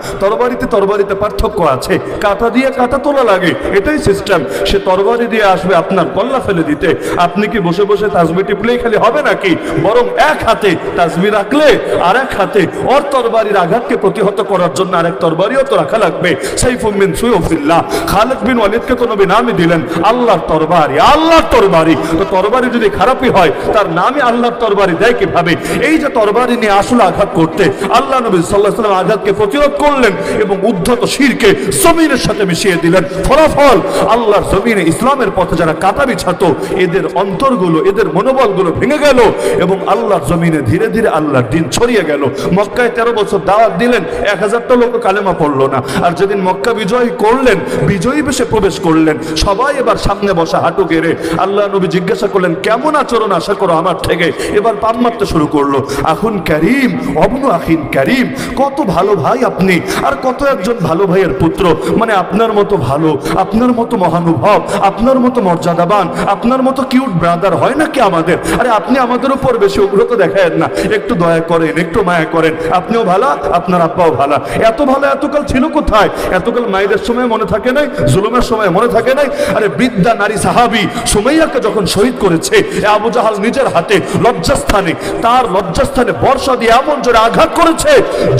তরবারিতে পার্থক্য আছে, কাঁটা দিয়ে কাঁটা তোলা লাগে, এটাই সিস্টেম। সে তরবারি দিয়ে আসবে আপনার কল্লা ফেলে দিতে। আপনি কি বসে বসে তাসবিহ টিপলেই খালি হবে নাকি? বরং এক হাতে তাসবিহ রাখলে আর এক হাতে ওর তরবারির আঘাতকে প্রতিহত করার জন্য আরেক তরবারিও তো রাখা লাগবে। সাইফুম মিন সুয়ুফিল্লাহ। খালিদ বিন ওয়ালিদকে তো নবী নামই দিলেন আল্লাহর তরবারি, আল্লাহর তরবারি। তো তরবারি যদি খারাপই হয় তার নামই আল্লাহর তরবারি দেয় কিভাবে? এই যে তরবারি নিয়ে আসলে আঘাত করতে আল্লাহ নবী সাল্লাল্লাহু আলাইহি ওয়াসাল্লাম আঘাতকে প্রতিরোধ করলেন এবং উদ্ধত শিরকে জমিনের সাথে মিশিয়ে দিলেন। ফলাফল আল্লাহর জমিনে ইসলামের পথে যারা কাটা বিছাতো এদের অন্তরগুলো, এদের মনোবলগুলো ভেঙে গেল এবং আল্লাহর জমিনে ধীরে ধীরে আল্লাহর দ্বীন ছড়িয়ে গেল। মক্কায় 13 বছর দাওয়াত দিলেন, 1000টা লোক কালেমা পড়লো না। আর যেদিন মক্কা বিজয় করলেন, বিজয়ী বেশে প্রবেশ করলেন, সবাই এবার সামনে বসা হাঁটু গেড়ে আল্লাহ নবী জিজ্ঞাসা করলেন, কেমন আচরণ আশা করো আমার থেকে? এবার পাম মারতে শুরু করলো। আখুন কারীম, অবনু আখিন কারীম, কত ভালো ভাই আপনি, আর কত একজন ভালো ভাইয়ের পুত্র। মানে আপনার মতো ভালো, আপনার মতো মহানুভব, আপনার মতো মর্যাদাবান, আপনার মতো কিউট ব্রাদার হয় নাকি আমাদের? আরে আপনি আমাদের উপর বেশি উগ্রতা দেখায়েন না, একটু দয়া করেন, একটু মায়া করেন। আপনিও ভালো, আপনার আব্বাও ভালো। এত ভালো এতকাল ছিল কোথায়? এতকাল মায়েদের সময় মনে থাকে নাই, জুলুমের সময় মনে থাকে নাই? আরে বৃদ্ধা নারী সাহাবী সুমাইয়াকে যখন শহীদ করেছে আবু জাহাল নিজের হাতে লজ্জাস্থানে, তার লজ্জাস্থানে বর্ষা দিয়ে এমন জোরে আঘাত করেছে,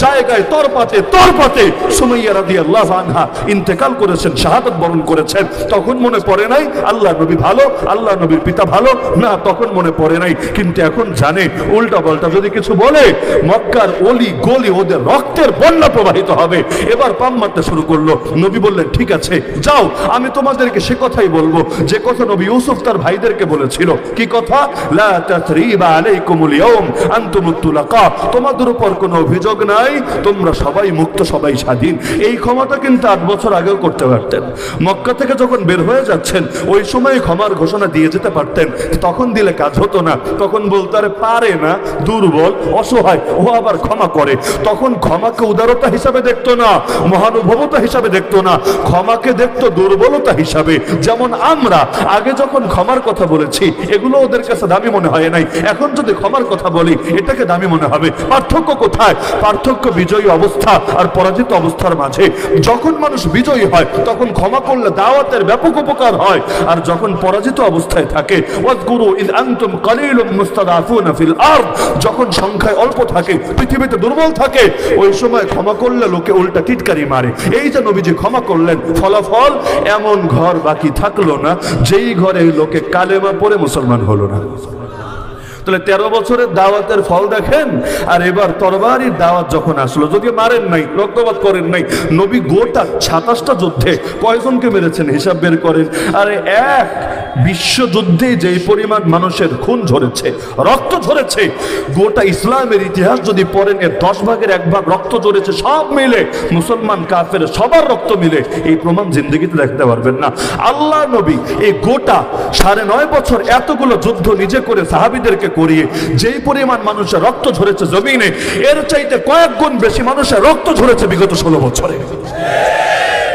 জায়গায় তরপাতে সুমাইয়া রাদিয়াল্লাহু আনহা ইন্তেকাল করেছেন, শাহাদাত বরণ করেছেন। তখন মনে পড়ে নাই আল্লাহ নবী ভালো, আল্লাহ নবীর পিতা ভালো না, তখন মনে পড়ে নাই। কিন্তু এখন জানে উল্টা পাল্টা যদি কিছু বলে মক্কার অলি গলি ওদের রক্তের বন্যা প্রবাহিত হবে। এবার পাম মারতে শুরু করলো। নবী বললেন, ঠিক আছে যাও, আমি তোমাদেরকে সে কথাই বলবো যে কথা নবী ইউসুফ তার ভাইদেরকে বলেছিল। কি কথা? লা তাসরিবা আলাইকুমুল ইয়াউম আনতুমুত তুলাকা, তোমাদের উপর কোনো অভিযোগ নাই, তোমরা সবাই মুক্ত, সবাই স্বাধীন। এই ক্ষমতা কিন্তু 8 বছর আগেও করতে পারতেন। মক্কা থেকে যখন বের হয়ে যাচ্ছেন ওই সময় ক্ষমার ঘোষণা দিয়ে যেতে পারতেন। তখন দিলে কাজ হতো না, তখন বলতে আরে পারে না, দুর্বল, অসহায়, ও আবার ক্ষমা করে। তখন ক্ষমাকে উদারতা হিসাবে দেখতো না, মহানুভবতা হিসাবে দেখতো না, ক্ষমাকে দেখতো দুর্বলতা হিসাবে। যেমন আমরা আগে যখন ক্ষমার কথা বলেছি এগুলো ওদের কাছে দামি মনে হয় নাই, এখন যদি ক্ষমার কথা বলি এটাকে দামি মনে হবে। পার্থক্য কোথায়? পার্থক্য বিজয়ী অবস্থা আর পরাজিত অবস্থার মাঝে। যখন মানুষ বিজয়ী হয় তখন ক্ষমা করলে দাওয়াতের ব্যাপক উপকার হয়, আর যখন পরাজিত অবস্থায় থাকে, ওয়াজকুরু ইয আনতুম কালিলুম মুস্তাদাফুনা ফিল আরদ, যখন সংখ্যায় অল্প থাকে, পৃথিবীতে দুর্বল থাকে, ওই সময় ক্ষমা করলে লোকে উল্টা টিটকারি মারে। এই যে নবীজি ক্ষমা করলেন, ফলাফল এমন ঘর বাকি থাকলো না যেই ঘরে লোকে কালেমা পড়ে মুসলমান হলো না। তাহলে 13 বছরের দাওয়াতের ফল দেখেন। আর এবার তরবারির দাওয়াত যখন আসলো, যদি মারেন নাই, রক্তপাত করেন নাই, নবী গোটা 27টা যুদ্ধে কয়জনকে মেরেছেন হিসাব বের করেন। আরে এক বিশ্বযুদ্ধে যেই পরিমাণ মানুষের খুন ঝরেছে, রক্ত ঝরেছে, গোটা ইসলামের ইতিহাস যদি পড়েন এর 10 ভাগের 1 ভাগ রক্ত ঝরেছে। সব মিলে মুসলমান কাফের সবার রক্ত মিলে এই প্রমাণ জিন্দেগিতে দেখতে পারবেন না। আল্লাহ নবী এই গোটা 9.5 বছর এতগুলো যুদ্ধ নিজে করে সাহাবীদেরকে করিয়ে যেই পরিমাণ মানুষের রক্ত ঝরেছে জমিনে, এর চাইতে কয়েক গুণ বেশি মানুষের রক্ত ঝরেছে বিগত 16 বছরে।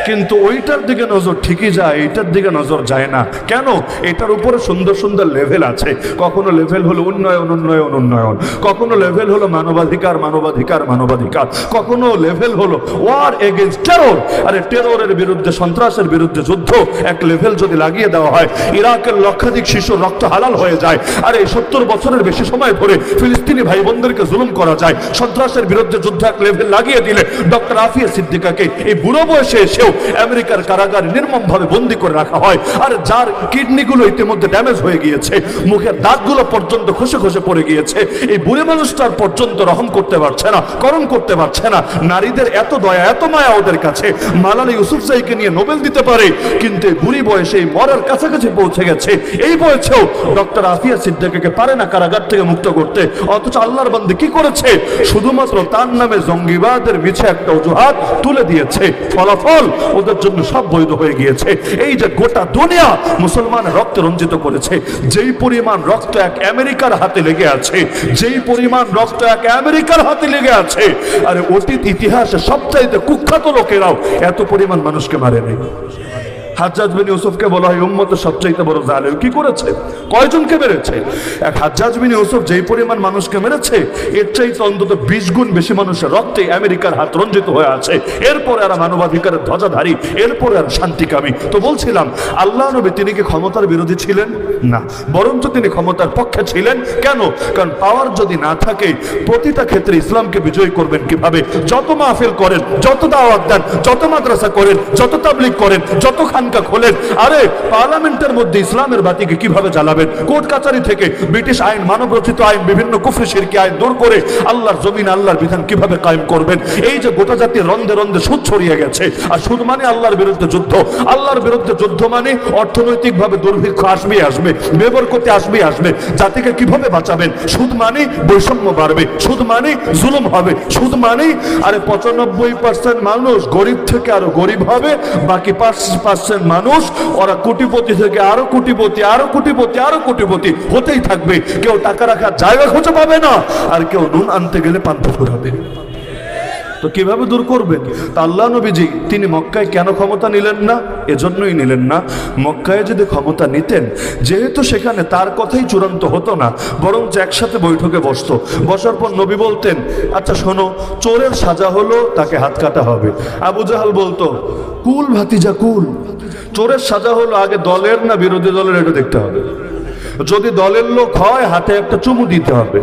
কিন্তু ওইটার দিকে নজর ঠিকই যায়, এইটার দিকে নজর যায় না। কেন? এটার উপরে সুন্দর সুন্দর লেভেল আছে। কখনো লেভেল হলো উন্নয়ন উন্নয়ন উন্নয়ন, কখনো লেভেল হলো মানবাধিকার মানবাধিকার মানবাধিকার, কখনো লেভেল হলো ওয়ার এগেইনস্ট টেরর। আরে টেররের বিরুদ্ধে, সন্ত্রাসের বিরুদ্ধে যুদ্ধ এক লেভেল যদি লাগিয়ে দেওয়া হয়, ইরাকের লক্ষাধিক শিশুর রক্ত হালাল হয়ে যায়। আরে 70 বছরের বেশি সময় ধরে ফিলিস্তিনি ভাই বোনদেরকে জুলুম করা যায়। সন্ত্রাসের বিরুদ্ধে যুদ্ধ এক লেভেল লাগিয়ে দিলে ডক্টর আফিয়া সিদ্দিকাকে এই বুড়ো বয়সে এসেও আমেরিকার কারাগারে নির্মমভাবে বন্দী করে রাখা হয়। আর যার কিডনিগুলো ইতিমধ্যে ড্যামেজ হয়ে গিয়েছে, মুখের দাঁতগুলো পর্যন্ত খসে খসে পড়ে গিয়েছে, এই বুড়ি মানুষটার পর্যন্ত রহম করতে পারছে না, করণ করতে পারছে না। নারীদের এত দয়া এত মায়া ওদের কাছে, মালালা ইউসুফজাইকে নিয়ে নোবেল দিতে পারে, কিন্তু এই বুড়ি বয়সে এই মরার কাছাকাছি পৌঁছে গেছে, এই বয়সেও ডক্টর আফিয়া সিদ্দিকাকে পারে না কারাগার থেকে মুক্ত করতে। অথচ আল্লাহর বান্দা কি করেছে? শুধুমাত্র তার নামে জঙ্গিবাদের মিছে একটা অজুহাত তুলে দিয়েছে। ফলাফল ওদের জন্য সব বৈধ হয়ে গিয়েছে। এই যে গোটা দুনিয়া মুসলমানের রক্তে রঞ্জিত করেছে, যেই পরিমাণ রক্ত এক আমেরিকার হাতে লেগে আছে, যেই পরিমাণ রক্ত এক আমেরিকার হাতে লেগে আছে, আরে অতীত ইতিহাসে সবচাইতে কুখ্যাত লোকেরাও এত পরিমাণ মানুষকে মারে নাই। হাজ্জাজ বিন ইউসুফকে বলা হয় উম্মতের সবচাইতে বড় জালেম। কি করেছে? কয়জনকে মেরেছে? এক হাজ্জাজ বিন ইউসুফ যেই পরিমাণ মানুষকে মেরেছে, এর চাইতে অন্তত 20 গুণ বেশি মানুষের রক্তে আমেরিকার হাত রঞ্জিত হয়ে আছে। এরপরে আর মানবাধিকারের ধ্বজাধারী, এরপরে আর শান্তিকামী। তো বলছিলাম, আল্লাহ নবী তিনি কি ক্ষমতার বিরোধী ছিলেন? না, বরঞ্চ তিনি ক্ষমতার পক্ষে ছিলেন। কেন? কারণ পাওয়ার যদি না থাকে, প্রতিটা ক্ষেত্রে ইসলামকে বিজয়ী করবেন কিভাবে? যত মাহফিল করেন, যত দাওয়াত দেন, যত মাদ্রাসা করেন, যত তাবলীগ করেন, যত খানকা খোলেন, আরে পার্লামেন্টের মধ্যে ইসলামের বাতিকে কিভাবে জ্বালাবেন? কোর্ট কাচারি থেকে ব্রিটিশ আইন, মানব রচিত আইন, বিভিন্ন কুফরি শিরকি আইন দূর করে আল্লাহর জমিন, আল্লাহর বিধান কিভাবে কায়েম করবেন? এই যে গোটা জাতির রন্ধে রন্ধে সুদ ছড়িয়ে গেছে, আর সুদ মানে আল্লাহর বিরুদ্ধে যুদ্ধ। আল্লাহর বিরুদ্ধে যুদ্ধ মানে অর্থনৈতিকভাবে দুর্ভিক্ষ আসবে আসবে, বেবরকতি আসবে আসবে। জাতিকে কিভাবে বাঁচাবেন? সুদ মানে বৈষম্য বাড়বে, সুদ মানে জুলুম হবে, সুদ মানে আরে 95% মানুষ গরিব থেকে আরো গরিব হবে, বাকি 5% মানুষ ওরা কোটিপতি থেকে আরো কোটিপতি, আরো কোটিপতি, আরো কোটিপতি হতেই থাকবে। কেউ টাকা রাখার জায়গা খুঁজে পাবে না, আর কেউ নুন আনতে গেলে পান্তা ফুরাবে। তো কিভাবে দূর করবেন? তা আল্লাহ নবীজি তিনি মক্কায় কেন ক্ষমতা নিলেন না? এজন্যই নিলেন না, মক্কায় যদি ক্ষমতা নিতেন, যেহেতু সেখানে তার কথাই চূড়ান্ত হতো না, বরং একসাথে বৈঠকে বসতো। বসার পর নবী বলতেন, আচ্ছা শোনো, চোরের সাজা হলো তাকে হাত কাটা হবে। আবু জাহাল বলতো, কুল ভাতিজা কুল, চোরের সাজা হলো আগে দলের না বিরোধী দলের, এটা দেখতে হবে। যদি দলের লোক হয়, হাতে একটা চুমু দিতে হবে,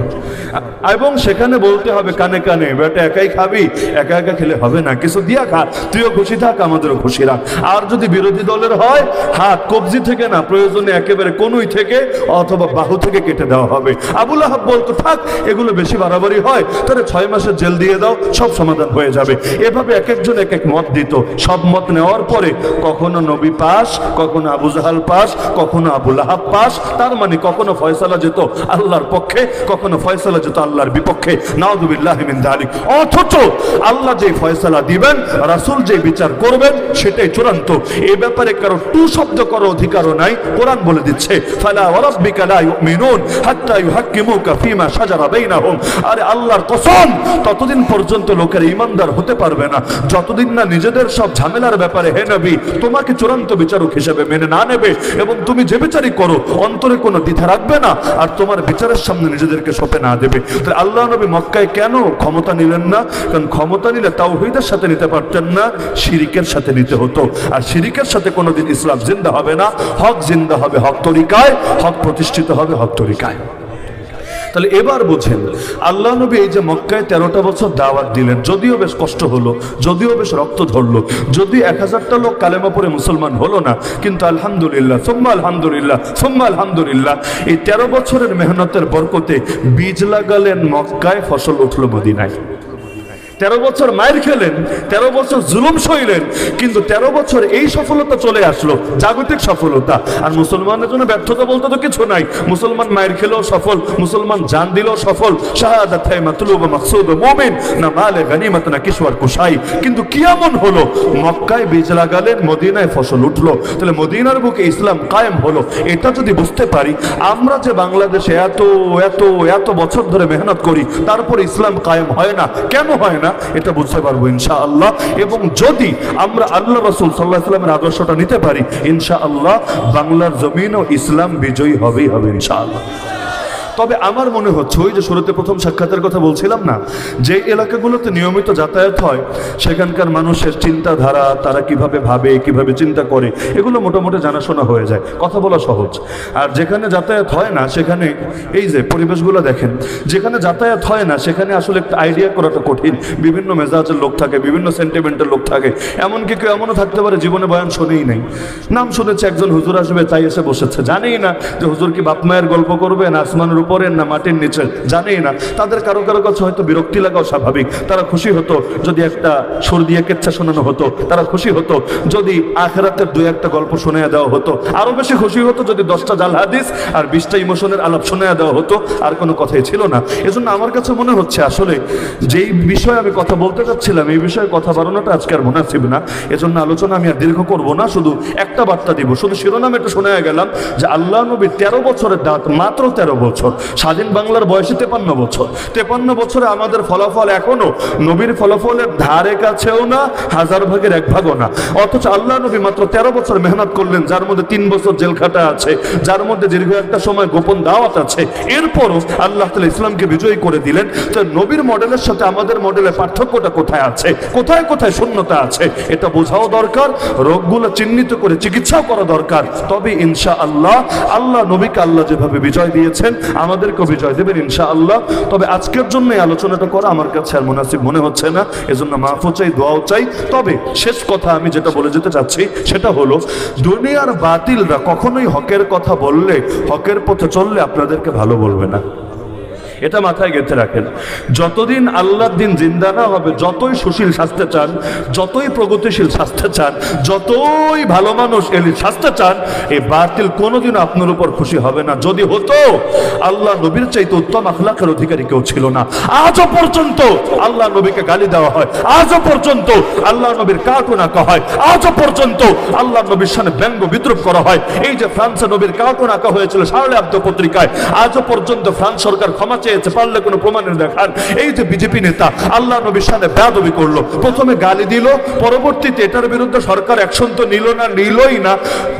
এবং সেখানে বলতে হবে কানে কানে, বেটা একাই খাবি, একা একা খেলে হবে না, কিছু দিয়া খা, তুইও খুশি থাক, আমাদেরও খুশি রাখ। আর যদি বিরোধী দলের হয়, হাত কবজি থেকে না, প্রয়োজনে একেবারে কনুই থেকে অথবা বাহু থেকে কেটে দেওয়া হবে। আবুল আহাব বলতো, থাক এগুলো বেশি বাড়াবাড়ি হয়, তাহলে 6 মাসের জেল দিয়ে দাও, সব সমাধান হয়ে যাবে। এভাবে এক একজন এক এক মত দিত। সব মত নেওয়ার পরে কখনো নবী পাস, কখনো আবু জাহাল পাস, কখনো আবুল আহাব পাস। তার মানে কখনো ফয়সালা যেত আল্লাহর পক্ষে, কখনো ফয়সালা যেত আল্লাহর বিপক্ষে। নাউযুবিল্লাহি মিন যালিক। অথচ আল্লাহ যে ফয়সালা দিবেন, রাসূল যে বিচার করবেন, সেটাই চূড়ান্ত। এই ব্যাপারে কারো টু শব্দ করার অধিকারও নাই। কোরআন বলে দিচ্ছে, ফালা ওয়া রাব্বিকা লা ইউমিনুন হাত্তা ইউহাক্কিমুকা ফীমা শাজারা বাইনাহুম। আরে আল্লাহর কসম, ততদিন পর্যন্ত লোকের ঈমানদার হতে পারবে না যতদিন না নিজেদের সব ঝামেলার ব্যাপারে হে নবী তোমাকে চূড়ান্ত বিচারক হিসেবে মেনে না নেবে, এবং তুমি যে বিচারই করো অন্তরে কোনো দ্বিধা রাখবে না, আর তোমার বিচারের সামনে নিজেদেরকে সঁপে না দেবে। তো আল্লাহ নবী মক্কায় কেন ক্ষমতা নিলেন না? কারণ ক্ষমতা নিলে তাওহীদের সাথে নিতে পারতেন না, শিরিকের সাথে নিতে হতো। আর শিরিকের সাথে কোনোদিন ইসলাম জিন্দা হবে না। হক জিন্দা হবে হক তরিকায়, হক প্রতিষ্ঠিত হবে হক তরিকায়। তাহলে এবার বুঝেন, আল্লাহ নবী এই যে মক্কায় 13টা বছর দাওয়াত দিলেন, যদিও বেশ কষ্ট হলো, যদিও বেশ রক্ত ধরলো, যদি 1000টা লোক কালেমা পড়ে মুসলমান হলো না, কিন্তু আলহামদুলিল্লাহ সুম্মা আলহামদুলিল্লাহ সুম্মা আলহামদুলিল্লাহ, এই 13 বছরের মেহনতের বরকতে বীজ লাগালেন মক্কায়, ফসল উঠলো মদিনায়। 13 বছর মায়ের খেলেন, 13 বছর জুলুম সইলেন, কিন্তু 13 বছর এই সফলতা চলে আসলো, জাগতিক সফলতা। আর মুসলমানের জন্য ব্যর্থতা বলতে তো কিছু নাই। মুসলমান মায়ের খেলেও সফল, মুসলমান জান দিলেও সফল। শাহাদাত হে মাতলুব মাকসুদ মুমিন, না মালে গনিমত না কিশওয়ার কুশাই। কিন্তু কি এমন হলো, মক্কায় বীজ লাগালেন, মদিনায় ফসল উঠলো। তাহলে মদিনার বুকে ইসলাম কায়েম হলো। এটা যদি বুঝতে পারি, আমরা যে বাংলাদেশে এত এত এত বছর ধরে মেহনত করি, তারপর ইসলাম কায়েম হয় না, কেন হয় না, এটা বুঝতে পারবো ইনশাআল্লাহ। এবং যদি আমরা আল্লাহ রাসূল সাল্লাল্লাহু আলাইহি ওয়াসাল্লামের আদর্শটা নিতে পারি, ইনশাআল্লাহ বাংলার জমিনও ইসলাম বিজয়ী হবেই হবে ইনশাআল্লাহ। তবে আমার মনে হচ্ছে, ওই যে শুরুতে প্রথম সাক্ষাতের কথা বলছিলাম না, যে এলাকাগুলোতে নিয়মিত যাতায়াত হয়, সেখানকার মানুষের চিন্তাধারা, তারা কিভাবে ভাবে, কিভাবে চিন্তা করে, এগুলো মোটামুটি জানাশোনা হয়ে যায়, কথা বলা সহজ। আর যেখানে যাতায়াত হয় না, সেখানে এই যে পরিবেশগুলো দেখেন, যেখানে যাতায়াত হয় না সেখানে আসলে একটা আইডিয়া করাটা কঠিন। বিভিন্ন মেজাজের লোক থাকে, বিভিন্ন সেন্টিমেন্টের লোক থাকে, এমনকি কেউ এমনও থাকতে পারে জীবনে বয়ান শোনেই নাই, নাম শুনেছে একজন হুজুর আসবে তাই এসে বসেছে, জানেই না যে হুজুর কি বাপ মায়ের গল্প করবে না আসমানের উপরের না মাটির নিচে, জানেই না। তাদের কারো কারো কাছে হয়তো বিরক্তি লাগাও স্বাভাবিক। তারা খুশি হতো যদি একটা সুর দিয়ে কেচ্ছা শোনানো হতো, তারা খুশি হতো যদি আখিরাতের 2-1টা গল্প শোনায়া দেওয়া হতো, আরো বেশি খুশি হতো যদি 10টা জাল হাদিস আর 20টা ইমোশনের আলাপ শোনায়া দেওয়া হতো। আর কোনো কথাই ছিল না। এজন্য আমার কাছে মনে হচ্ছে আসলে যেই বিষয়ে আমি কথা বলতে চাচ্ছিলাম, এই বিষয়ে কথা বাড়ানোটা আজকে আর মুনাসিব না। এজন্য আলোচনা আমি আর দীর্ঘ করবো না, শুধু একটা বার্তা দিব, শুধু শিরোনাম এটা শোনায়া গেলাম যে আল্লাহ নবী 13 বছরের দাওয়াত, মাত্র 13 বছর, স্বাধীন বাংলার বয়সে 53 বছর। 53 বছরে আমাদের ফলাফল এখনো নবীর ফলাফলের ধারে কাছেও না, 1000 ভাগের 1 ভাগও না। অথচ আল্লাহ নবী মাত্র 13 বছর মেহনত করলেন, যার মধ্যে 3 বছর জেল খাটা আছে, যার মধ্যে দীর্ঘ একটা সময় গোপন দাওয়াত আছে। এরপরও আল্লাহ তাআলা ইসলামকে বিজয়ী করে দিলেন। তো নবীর মডেলের সাথে আমাদের মডেলের পার্থক্যটা কোথায় আছে, কোথায় কোথায় শূন্যতা আছে, এটা বোঝাও দরকার, রোগগুলো চিহ্নিত করে চিকিৎসাও করা দরকার। তবে ইনশাআল্লাহ আল্লাহ নবীকে আল্লাহ যেভাবে বিজয় দিয়েছেন আমাদেরকেও বিজয় দেবেন ইনশাআল্লাহ। তবে আজকের জন্য এই আলোচনাটা করা আমার কাছে আর মুনাসিব মনে হচ্ছে না, এজন্য মাফও চাই, দোয়াও চাই। তবে শেষ কথা আমি যেটা বলে যেতে চাচ্ছি সেটা হলো, দুনিয়ার বাতিলরা কখনোই হকের কথা বললে, হকের পথে চললে আপনাদেরকে ভালো বলবে না। এটা মাথায় গেঁথে রাখেন। যতদিন আল্লাহর দিন জিন্দা না হবে, যতই সুশীল সাজতে চান, যতই প্রগতিশীল সাজতে চান, যতই ভালো মানুষ এলিট সাজতে চান, এই বাতিল কোনোদিন আপনার উপর খুশি হবে না। যদি হতো, আল্লাহ নবীর চাইতে উত্তম আখলাকের অধিকারী কেউ ছিল না। আজও পর্যন্ত আল্লাহ নবীকে গালি দেওয়া হয়, আজও পর্যন্ত আল্লাহ নবীর কার্টুন আঁকা হয়, আজও পর্যন্ত আল্লাহ নবীর সামনে ব্যঙ্গ বিদ্রুপ করা হয়। এই যে ফ্রান্সে নবীর কার্টুন আঁকা হয়েছিল শার্লে আব্দো পত্রিকায়, আজও পর্যন্ত ফ্রান্স সরকার ক্ষমা চেয়েছে, পারলে কোনো প্রমাণের দেখান। এই যে বিজেপি নেতা আল্লাহ নবীর সামনে বেয়াদবি করলো, প্রথমে গালি দিল, পরবর্তীতে এটার বিরুদ্ধে সরকার অ্যাকশন তো নিলই না,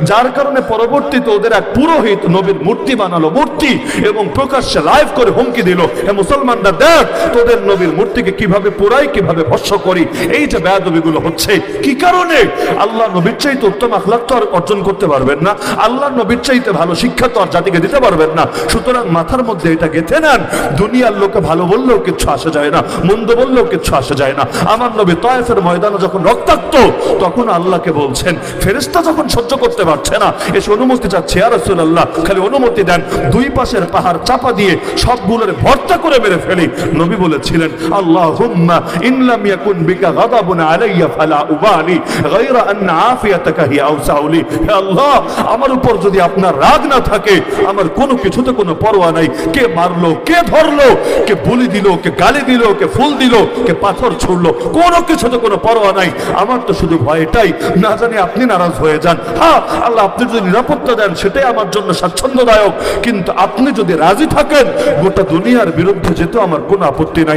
যার কারণে পরবর্তীতে ওদের এক পুরোহিত নবীর মূর্তি বানালো, মূর্তি, এবং প্রকাশ্যে লাইভ করে হুমকি দিল, হে মুসলমানরা দেখ তোদের নবীর মূর্তিকে কিভাবে পোড়াই, কিভাবে ভস্ম করি। এই যে বেয়াদবিগুলো হচ্ছে, কি কারণে? আল্লাহ নবীর চাইতে উত্তম আখলাক তো আর অর্জন করতে পারবেন না, আল্লাহ নবীর চাইতে ভালো শিক্ষা তো আর জাতিকে দিতে পারবেন না। সুতরাং মাথার মধ্যে এটা গেঁথে নেন, দুনিয়ার লোকে ভালো বললেও কিচ্ছু আসে যায় না, মন্দ বললেও কিচ্ছু আসে যায় না। আমার নবী তায়েফের ময়দানে যখন রক্তাক্ত, তখন আল্লাহকে বলছেন, ফেরেশতা যখন সহ্য করতে পারছে না, এসে অনুমতি চাচ্ছে, ইয়া রাসূলুল্লাহ খালি অনুমতি দেন, দুই পাশের পাহাড় চাপা দিয়ে সবগুলোর ভর্তা করে মেরে ফেলি। নবী বলেছিলেন, আল্লাহুম্মা ইন লাম ইয়াকুন বিকা গাদাবুন আলাইয়া ফালা উবালি গায়রা আন আফিয়াতাকা হি আওসাউলি। হে আল্লাহ, আমার উপর যদি আপনার রাগ না থাকে, আমার কোনো কিছুতে কোনো পরোয়া নাই, কে মারলো, কে ধরলো, কে বুলি দিল, কে গালি দিল, কে ফুল দিল, কে পাথর ছুড়লো, কোনো কিছুতে কোনো পরোয়া নাই। আমার তো শুধু ভয় এটাই, না জানি আপনি নারাজ হয়ে যান। হ্যাঁ আল্লাহ, আপনি যদি নিরাপত্তা দেন সেটাই আমার জন্য স্বাচ্ছন্দ্যদায়ক, কিন্তু আপনি যদি রাজি থাকেন, গোটা দুনিয়ার বিরুদ্ধে যেতে আমার কোনো আপত্তি নাই।